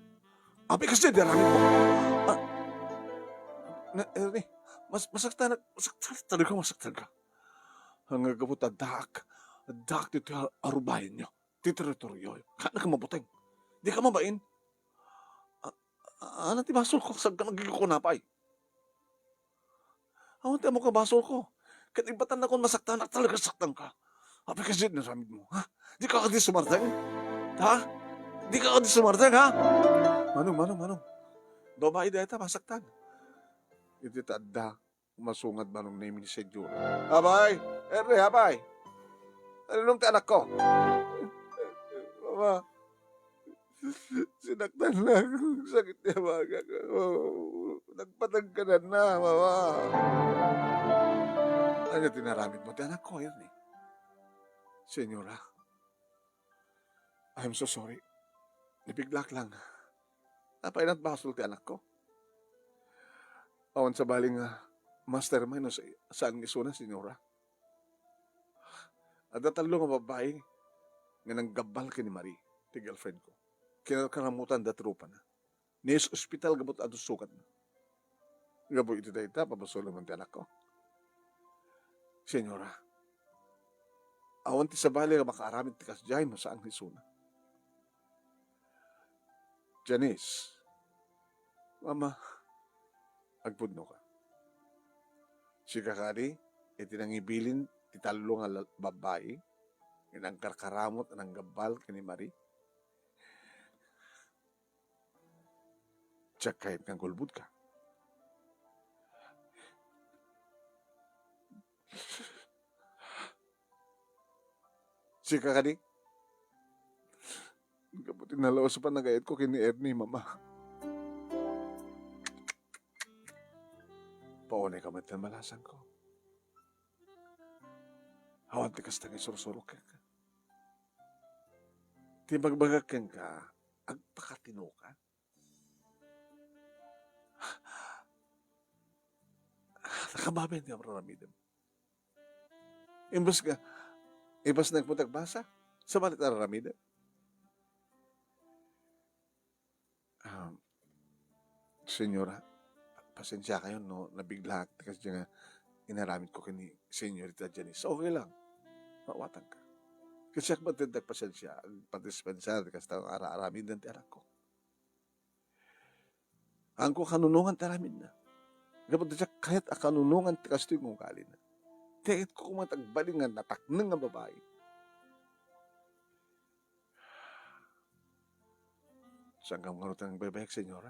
Abi kasi naramit mo. Ernie, masaktan ka. Hanggang kabut dak dito arubayan nyo. Ti teritoryo. Kana ka mabuteng. Di ka mabain. Ano ti basol ko? Sag ka nagkikunapay. Awan ti mo ka basol ko. Katibatan na kung masaktan at talaga saktan ka. Abi kasi naramid mo. Ha? Di ka di sumarteng? Ha? Di ka di sumarteng, ha? Manong. Babae deta masaktan. Iti tadda. Masungad manong name ni Senyor. Abay! Erre, abay! Ano nung ti anak ko? Mama, sinaktan na ako. Sakit niya baga ko. Nagpatagkanan na, mama. Ano tinaramit mo? Ti anak ko, Ernie. Senyora, I'm so sorry. Nabiglak lang. Napay na't basol ti anak ko. Awan sa baling mastermind saan iso na, senyora. At natalo nga babae nga nanggabal ka ni Marie, ti girlfriend ko. Kinakaramutan da trupa na. Niyas ospital gabot ados sukat na. Gabo iti dayta, pabasol naman ti anak ko. Senyora, awan ti sabali nga makaaramid ti kasjay mo saan iso na. Janice, mama, agpudno ka. Si kakari, iti nang ibilin, ti talo nga babae, inang karkaramot, anang gabal, kani Marie. Tsak kahit kang gulbud ka. Si kakari, kaputin na lawas pa nagayat ko kini Ernie, mama. Paunay ka man malasan ko. Awan ti kastang isursurok ka. Ti magbagak ka, agpakatino ka. Nakababen nga maramidem. Imbas nga, ibas nagpuntagbasa, sa malit aramidem. Senyora, pasensya kayo, no, nabigla kasi nga inaramid ko kini Senyorita Janice. Okay lang, mawatan ka. Kasi ako matindag pasensya, patispensar, kasi taong ara-aramid ng tiyarak ko. Ang ko kanunungan tiyaramid na. Kapag siya kahit akanunungan ti kasto yung ugali na. Kahit ko kumatagbaling nga nataknang nga babae. Saan ka mga rutang baybayag, senyora?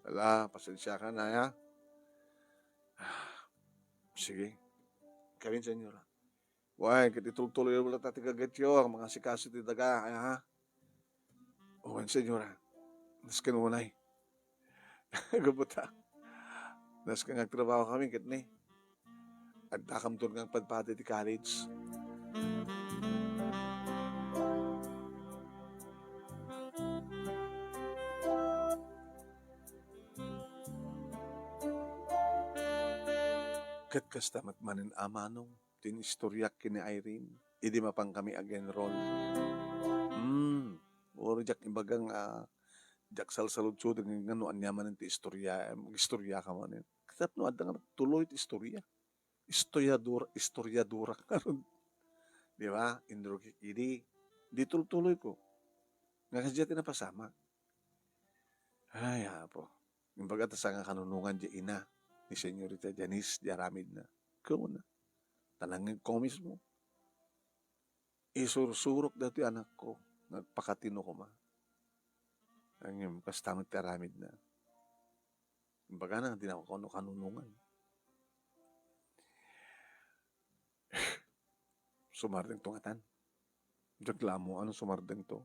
Wala, pasensya ka na, ha? Sige, kawin, senyora. Why, kati tuloy wala tati kagatyo, ang mga sikaso ti daga, ha? Owen, senyora. Nas kanunay. Gabuta. Nas kang nagtrabaho kami, kitni. At nakamtun kang padpati ti college. Kat kastamat manin amanong, tinistoryak kini Irene, idi mapang kami ag-enroll. Oro jak imbagang jak salsalud-sud nga no anyaman ti istorya, mag-istorya ka man. Katap no adang tuloy ti istorya. Istoryadura karon. Di ba? Indro kikidi. Di tuloy ko. Nga kasi ti napasama. Ay, apo. Imbaga ta nga kanunungan di ina ni Senyorita Janice di aramid na. Kau na. Tanangin ko mismo. Isursurok dati anak ko. Nagpakatino ko ma. Ang yung kastamot ti aramid na. Imbaga na, di na ako kanunungan. Sumardeng to ngatan. Jaglamo, anong sumardeng to?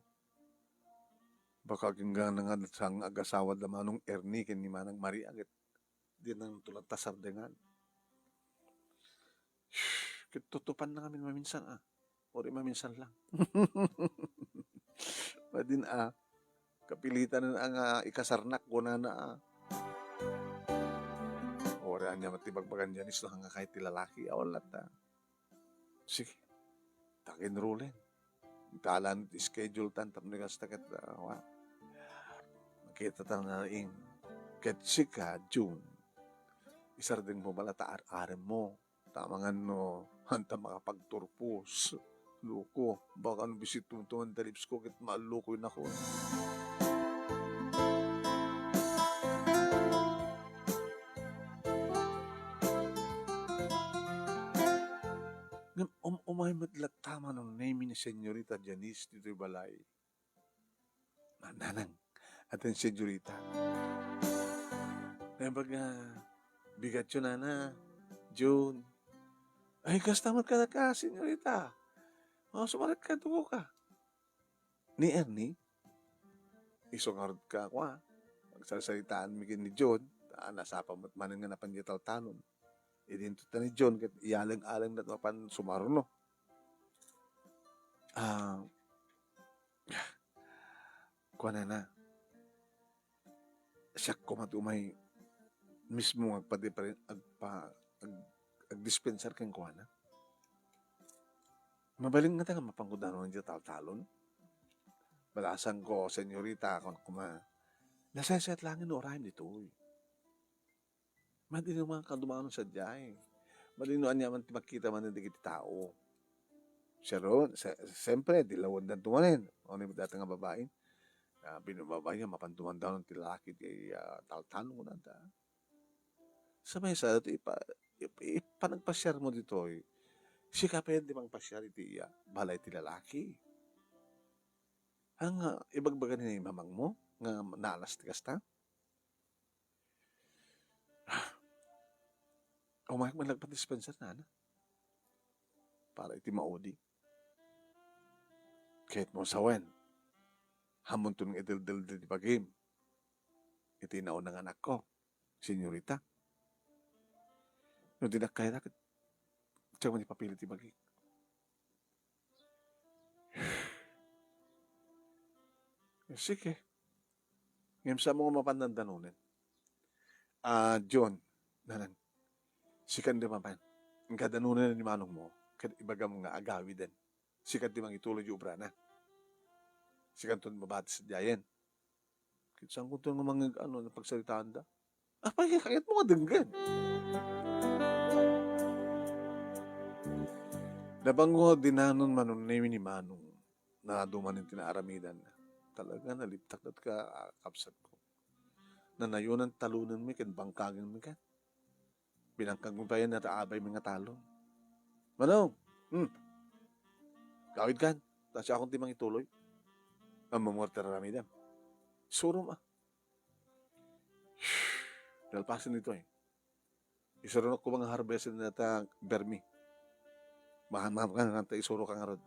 Baka hanggang nga sang agasawa da manong Ernie kin ni Manang Maria agit di nang tulad tasardengan. Kitutupan na kami maminsan Ori maminsan lang. Padin kapilitan na ang ikasarnak ko na Ori anya matibagbagan dyan iso hanga kahit tilalaki awalat Sige, takin rulen. Talan schedule tan tapos nagastakat makita tan na ing ketsika June. Isardeng mo balata ar-arem mo. Tamangan no, hanta makapagturpos. Luko, baka no bisitutuan talips ko kit maaluko yun ako. Umay madlat tama ng name ni Senyorita Janice dito balay. Nanang, atin Senyorita. Nabaga, bigat yun na, June. Ay, kastamat ka na ka, Senyorita. Sumarat ka, tuko ka. Ni Ernie, isungarod ka ako Magsasalitaan migin ni John, nasapa mo't manin nga napanjital tanon. Idinto ta ni John, kat iyalang-alang na mapan sumaro no. Kuha na. Siya kumatumay mismo agdispensar kang kuha na. Mabaling nga taga mapangkudano ng tal-talon. Balasan ko, senyorita, kung nasaset langin no orahin dito. Madino mga kadumano sa diyay. Madino anya man makita man hindi kiti tao. Siya ron, siyempre, dilawad na tumanin. O ni dati nga babae. Binubabay niya, mapantuman daw ng tilaki di tal-talon mo na. Sa may sa ito, ipanagpasyar mo dito. Si kaped di mang pasyar iti balay ti lalaki. Ang ibagbagan ni mamang mo, nga naalas ti kasta. Umayag man nagpa-dispenser na. Para iti maudi. Kahit mo sawen. Hamon to ng idil-dil di pag-game. Iti naon ng anak ko. Senyorita. Nung dinakay na, tiyak mo nipapilit di pag-game. Sige. Ngayon sa mga mapandandanunin. John, nanan, Sikan di mapan. Ang kadanunan ni manong mo, kad ibaga mga agawi din. Sikat di mang ituloy yung obra na. Sikan to mabati sa diyan. Kitsan ko to ng mga ano, na pagsalitaan da. Ah, kayat mo nga denggan. Nabango dinanon manon ni manong na dumanin tinaaramidan na. Talaga naliptak at ka kapsat ko. Na nayunan talunan mi ken bangkagan mi kan. Binangkag mo pa yan at aabay mga talon. Manong, kawid kan. Tapos akong timang ituloy. Ang mamorta ramidan. Surum ah. Dalpasin nito eh. Isurunok ko mga harvest na ta bermi. Maham-maham ka na isuro ka nga rod.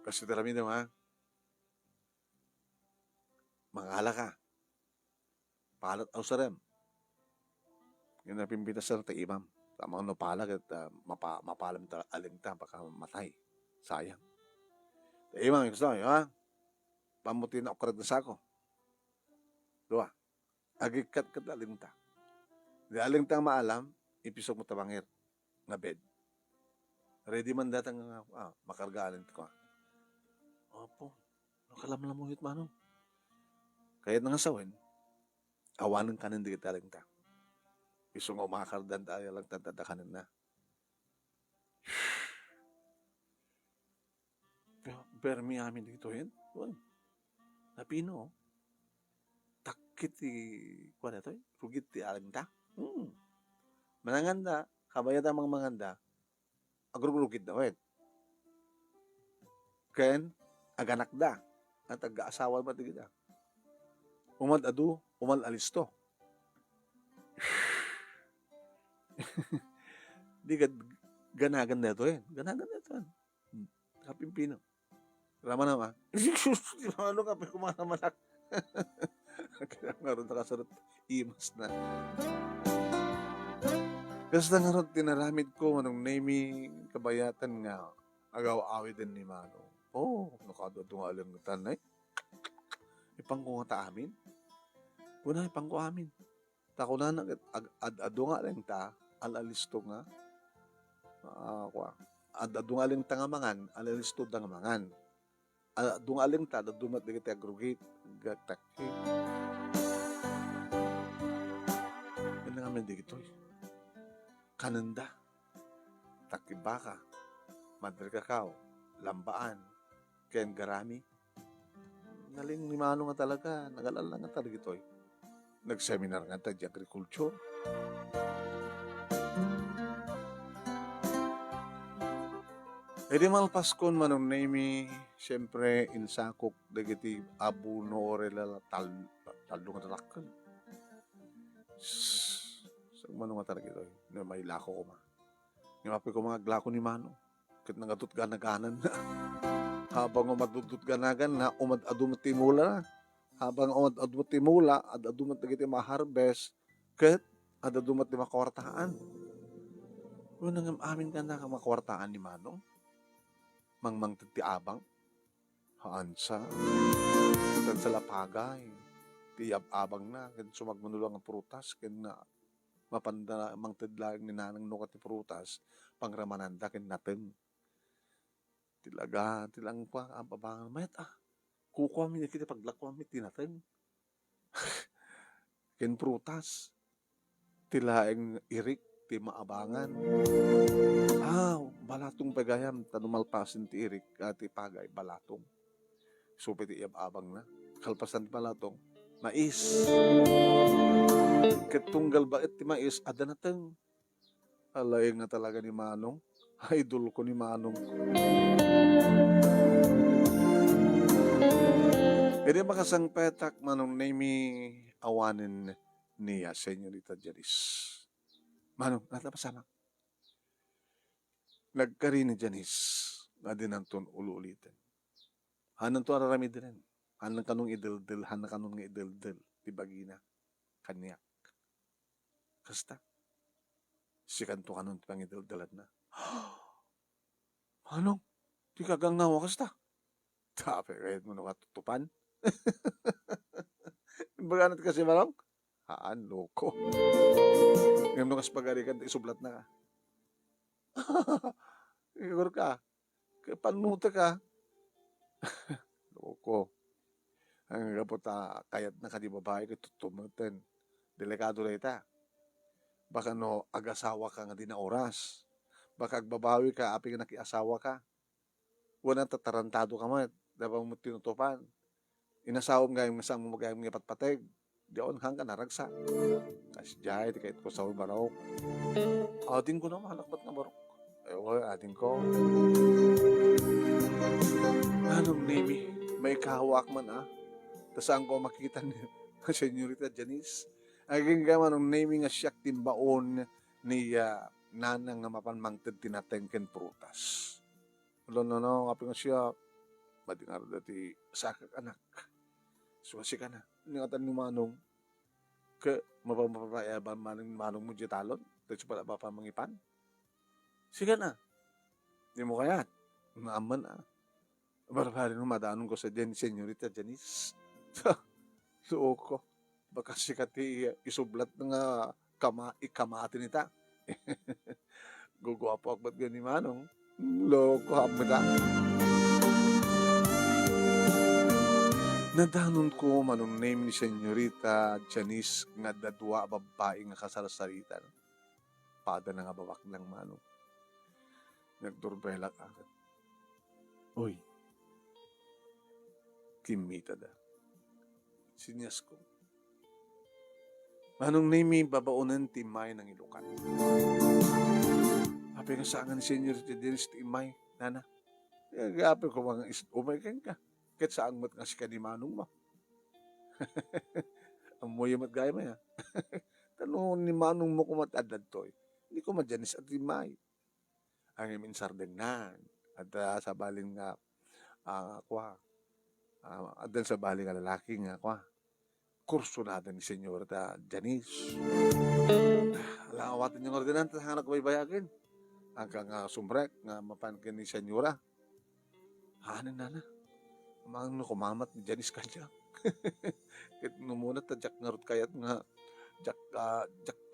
Kasi darami na ha. Mangala ka. Palat au sarem. Yung napimpitas sa imam. Tama no palag at mapalam ta aling ta baka matay. Sayang. Imam, gusto nyo ha? Pamuti na ako na sako. Dua. Agikat kat aling ta. Di aling ta maalam, ipisok mo tabangir na bed. Ready man datang makargaan ko. Opo. Nakalam mo hit manong. Kaya nangasawin, awanan kanin di kita aling ta. Iso nga umakardan tayo lang tatadakanin na. Bermi amin dito yun. Napino. Takit ti, kuha na to eh. Rugit ti aling ta. Mananganda, kabayat ang mga manganda, agrugugid na wet. Ken, aganak da. At ag-aasawa ba di kita. Umad adu, umal alisto. Di ganagan na ito eh. Ganagan na ito. Kapimpino. Rama naman. Ano ka pa kumamanak? Kaya nga rin nakasarot. Imas na. Kasi na nga rin tinaramid ko anong naming kabayatan nga agaw-awi din ni Mano. Nakadodong alam ng tanay. Ipangko nga ta amin. Una ipangko amin. Tako na ad-ado nga lang ta alalisto nga. Ad-ado nga lang ta nga mangan alalisto da nga mangan. Ado nga lang ta dumat di kita agrugate gatakit. Yan nga man di ito. Kananda. Takibaka. Madre kakao. Lambaan. Ken garami. Naling ni Mano nga talaga. Nagalala nga talaga ito. Nag-seminar nga tayo di agriculture. E di malpaskon manong nami, siyempre, insakok, dagiti abuno orela talo nga talakkan. Sa manong nga talaga ito. May lako ko ma. Ngapain ko mga glako ni Mano. Kit nangatut ganaganan na. Habang umadudut ganagan na, umad-adumat timula na. Habang umad-adumat timula, ad-adumat na kita ma-harvest, kit ad-adumat na makwartaan. Unang amin ka na makwartaan ni Manong. Mangmang titiabang. Haansa. Tan sa lapagay. Tiyab-abang na. Kaya sumagmanulang ang prutas. Kaya na mapanda mang tidlagang ni nanang nukat ti prutas. Pangramananda kaya natin. Tilang pa ang pabangan. Mayat kukuha mi na kita paglakuha mi tinatin. Ken prutas. Tilaeng irik. Ti maabangan. Balatong pagayam. Tanumalpasin ti irik. Ti pagay. Balatong. Supit ti abang na. Kalpasan ti balatong. Mais. Ketunggal bakit ti mais. Ada nateng. Alay nga talaga ni Manong. Idol ko ni Manong. Hindi makasang petak Manong nami awanin niya, Senyorita Janice. Manong, natapasama. Nagkari ni Janice na dinanton ulu-ulitin. Hanan to ararami din. Hanan kanong idildil, hanan kanong idildil. Tibagina. Kanyak. Kasta. Si kanto kanon pang idildilat na. Manong, di kagang nawa kasta. Tapi, kahit mo nakatutupan. Baganat kasi Manong. Haan, loko. Ngayon nung kas pagarikan, isublat na ka. Igor ka, panuta ka. Loko. Ang kapot kayat na ka di babae, tutumutin. Delikado na ita. Baka no, ag-asawa ka nga di na oras. Baka agbabawi ka, api ka nakiasawa ka. Wala tatarantado ka man. Dapat mo tinutupan. Inasawam nga yung masang mo magayang mga patpateg. Di on hang ka naragsa. Kasi jay, di kahit ko sa barok. Ading ko na mahalakbat nga barok. Ewa, ading ko. Anong name may kahawak man Tas saan ko makita ni Senyorita Janice? Aging gaman ang naming nga siyak timbaon ni nanang nga mapanmangtid tinatengken prutas. No, kapag nga siya, madingar dati sakak anak. Suwasi ka na. Ningatan ni Manong, ke mapapapaya ba manong mo di talon? Dahil pala ba pa mangipan? Sige na. Di mo kayat. Naaman Barbari no madanong ko sa Senyorita Janice. Suo ko. Baka sikati isublat nga ikamati nita. Gugwapo ak ba't gani Manong? Loko hamada. Nadanon ko manong name ni Senyorita Janice nga dadwa babae nga kasarasaritan. Pada na nga babak lang Manong. Nagdurbelak agad. Uy, kimita da. Sinyas ko. Manong name babaunan timay ng ilukan. Habi nga saan nga ni Senyorita Janice timay, nana. Gabi ko mga umaykan ka. Kahit saan mat nga si kanimanong mo. Amoy mat gaya mo ya. Tanong ni manong mo kumatadad to. Hindi ko madyanis at timay. Ang imin sardenan. At sa baling nga adan sa baling nga lalaki nga kurso na ni Senyorita Janice. Alawatin yung ordinan, tas hanap ko bayagin. Hanggang sumbrek nga mapankin ni Senyora. Hanin na. Mga kumamat ni Janice kanya. Kit numunat ta jak ngarot kayat nga jak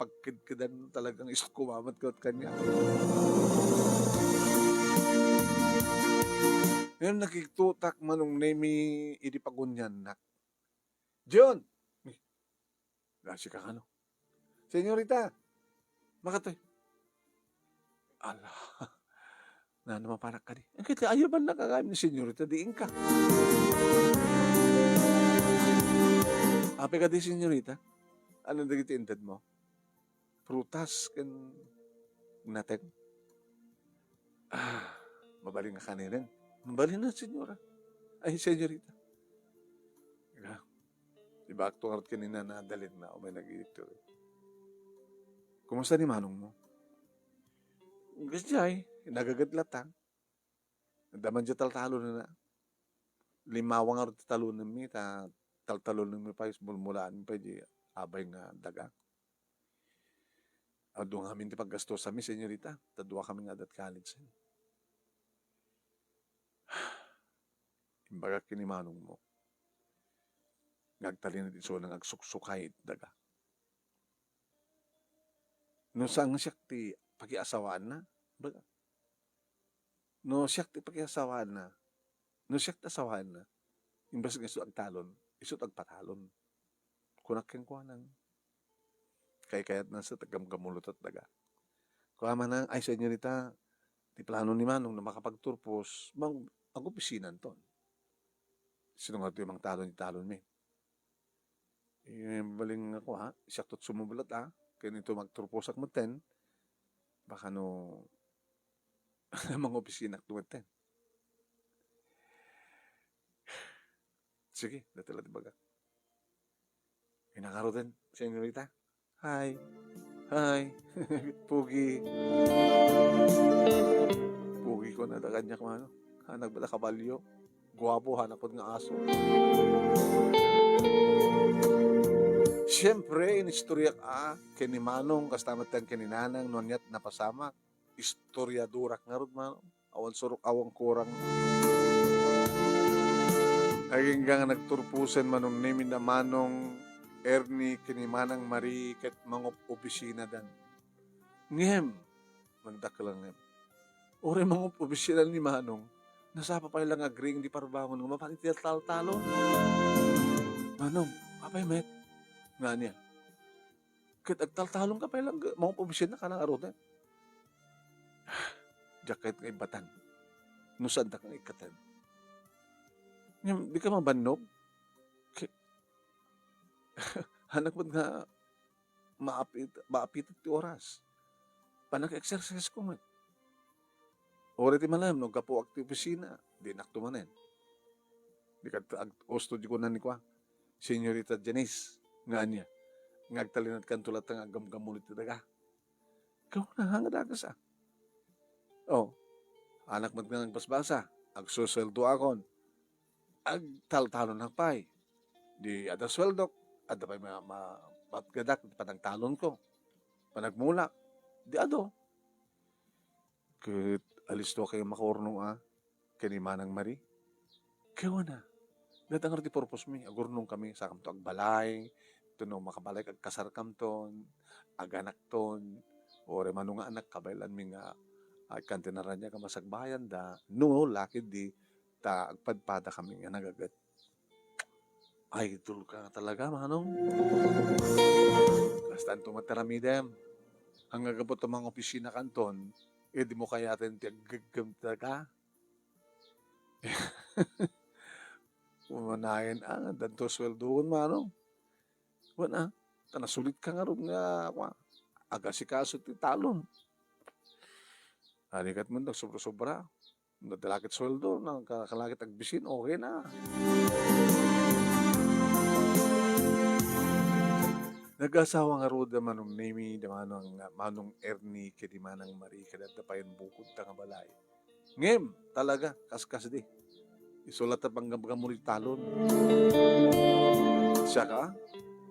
pagkidkidan talagang isot kumamat kaut kanya. Ngayon nakiktutak manong nemi idi pagunyan nak. John! Gasi ka ano? Senyorita! Makatoy. Ala. Na naman panak ka di. Ang kita ayaw ba nakakaim ni Senyorita? Diin ka. Ape ka di, Senyorita? Anong dagiti intad mo? Prutas kan natin. Mabaling nga kaninin. Mabaling na, Senyora. Ay, Senyorita. Diba, aktuarat kanina na dalin na o may nag-iiktor. Kumusta ni Manong mo? Gasjay, nagagadlata. Daman dya taltalo na. Limawang arot talo na mi, taltalo na mi pa, mulmulaan mi pa, abay nga daga. Doon kami di paggasto sa mi, Senyorita. Tadwa kami nga dat college. Imbaga kinimanong mo. Ngagtali na din so nang agsuksukay daga. No sang siya ti pag-iasawaan na, baga. No siya ti pag-iasawaan na, no siya ti asawaan na, imbas nga iso agtalon, iso agpatalon. Kunak keng kuanang, kayat na sa tagamgamulot at daga. Kuha man ang, ay Senyorita, ti plano ni Manong na makapagturpos, ang opisinan ton. Sino nga ito yung talon ni talon mi? Baling ako siya tot sumubulat kaya nito magturposak mo ten, baka no, mga opisina tuwad ten. Sige, datala dibaga. Inakaro din, Senyorita. Hi. Pugi. Pugi ko na kanya kumano. Hanag bala kabalyo. Guwapo, hanapod nga aso. Siyempre, inistorya kini Manong, kastamat kan kininanang, nonyat napasamak. Istorya durak nga rin, Manong. Awan surok, awang kurang. Aging nga nagturpusan Manong nimi na Manong, Ernie kinimanang Marie ket mga opisina dan. Ngem, nagdaklang ngem. Ore mga opisina ni Manong, nasapa pa lang agring di parbangon ng mapanit talo-talo. Manong, apay met, nga niya. Ket agtal-talong ka pa lang mga opisina ka ng arutan. Jacket kay batan. Nusan ta kang ikatan. Ngem, di ka mabannog? Hanak mo nga maapit ti oras. Panag-exercise ko man. Ore ti malam, no kapo akti opisina, di naktumanen. Di ka osto di ko na ni kwa. Senyorita Janice, nga niya. Ngagtalinat kan tulat nga gamgamulit ti daga. Ikaw na hangad agas ah. Oh, anak mat nga nagbasbasa. Agsusweldo akon. Agtal-talon ng pay. Di ada sweldo. Ada pa mapatgadak. Panagtalon ko. Panagmula. Di ado. Ket alis to kayo makaurnong kani Manang Marie. Kayo na. Datang ti purpose mi. Agurnong kami sa kamto agbalay. Tuno makabalay kag kasarkam ton. Aganak ton. Ore manong anak kabaylan mi nga ay kantinaran niya kamasagbayan da. No, lakid di ta agpadpada kami nga nagagat. Ay, idol ka talaga, Manong. Kastan tumataramidem. Ang agabot ng mga opisina kanton, di mo kaya atin tiyagagam talaga. Umanayan danto sweldoon, Manong. Wala, tanasulit ka nga rin nga, agasikaso ti talon. Halikat mo, nagsobra-sobra. Nadalakit sweldo, nakakalakit agbisin, okay na. Nag-asawa nga ro da Manong Nemi, da Manong Ernie, kedi Manang Marie, kada tapayan bukod ta nga balay. Ngem, talaga, kaskas di. Isulat na panggamgamulit talon. Siya ka,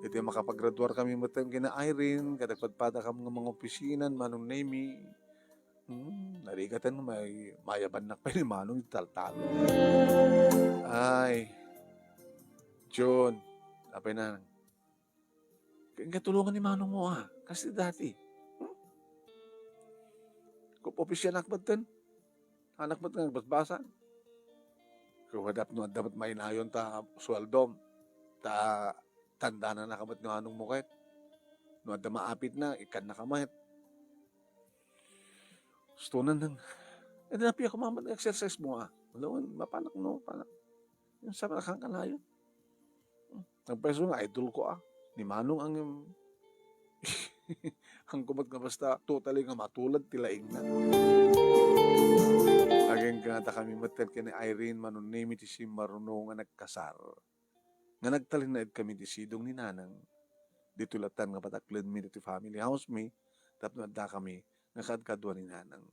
iti makapagraduar kami matang kina Irene, kadagpadpada kami ng mga opisina, Manong Nemi. Narigatan may mayaban na pa ni Manong talon. Ay, John, apay na, katulungan ni Manong mo kasi dati. Kung opisya anak ba't nga nagbasbasa? Kung hadap no, dapat mainayon ta swaldom, ta tanda na nakamat ng anong mukit. No, ada maapit na, ikan na kamahit. Stunan nang, napi ako mamat exercise mo Malawan, mapanak no, panak. Yung sa nakang kalayo. Nagpeso nga, idol ko ni Manong ang ang kumat nga basta totally nga matulad tilaing na. Aging nga kami matel kini Irene Manong Nemi ti si marunong nga nagkasar. Nga nagtalinaid kami ti sidong ni Nanang. Ditulatan nga pataklan mi ti family house mi. Tapos da kami nga kadkadwa ni Nanang.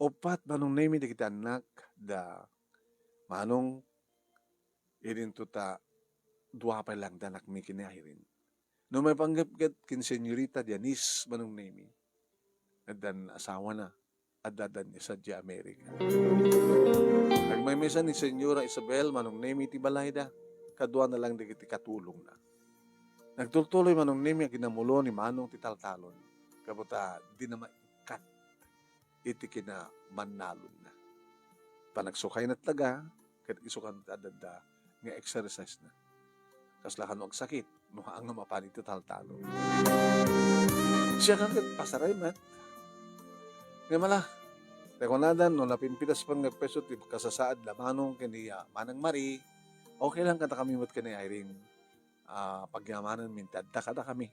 Opat Manong Nemi di kita anak da Manong irin ta dua pa lang danak mi kini Irene. No may panggap kin senyorita Janice Manong Nemi. Dan asawa na. At dadan niya sa Amerika. Nagmaymesan ni Senyora Isabel Manong Nemi ti balayda. Kadwa na lang di kiti katulong na. Nagtultuloy Manong Nemi ang ginamulo ni Manong ti taltalon. Kabuta di na maikat. Iti kina manalon na. Panagsukay na taga. Kat isukan adada nga exercise na. Kaslakan og sakit, nuhaang nga mapanit ti taltalon. Siya kang pasaray man. Nga mala, rekonadan, no napimpilas pang nagpeso, kasasaad la Manong kaniya, Manang Marie, okay lang kata kami mo't kani Irene, pagyamanan mintad, kada kami.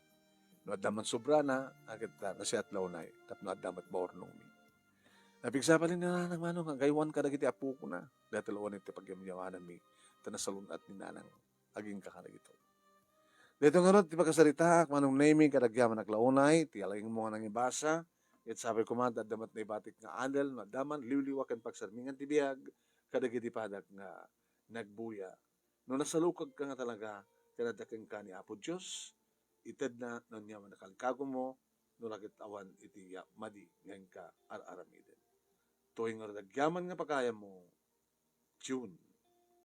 No adaman sobra na, agad na siya at launay, tap no adamat baornong mi. Napigsa pa rin na ng Manong, gaywan ka na kiti apo ko na, dahil talawan ito pagyamanan mi, tanasalun at ninanang, aging kakaragito. Dito nga ron, ti pagkasalita, Manong Nemi, kadagyaman naglaunay, ti alaging mo nga nang ibasa, it sabi ko man, damat na ibatik nga adal, madaman, liwliwakan pagsarmingan ti biyag, kadagiti padag nga nagbuya. No nasalukag ka nga talaga, tinadakang ka ni Apo Diyos, ited na niya manakalkago mo, no lagit awan iti madi ngayon ka ar-aramiden. Tuwing nga dagyaman nga pagkaya mo, June,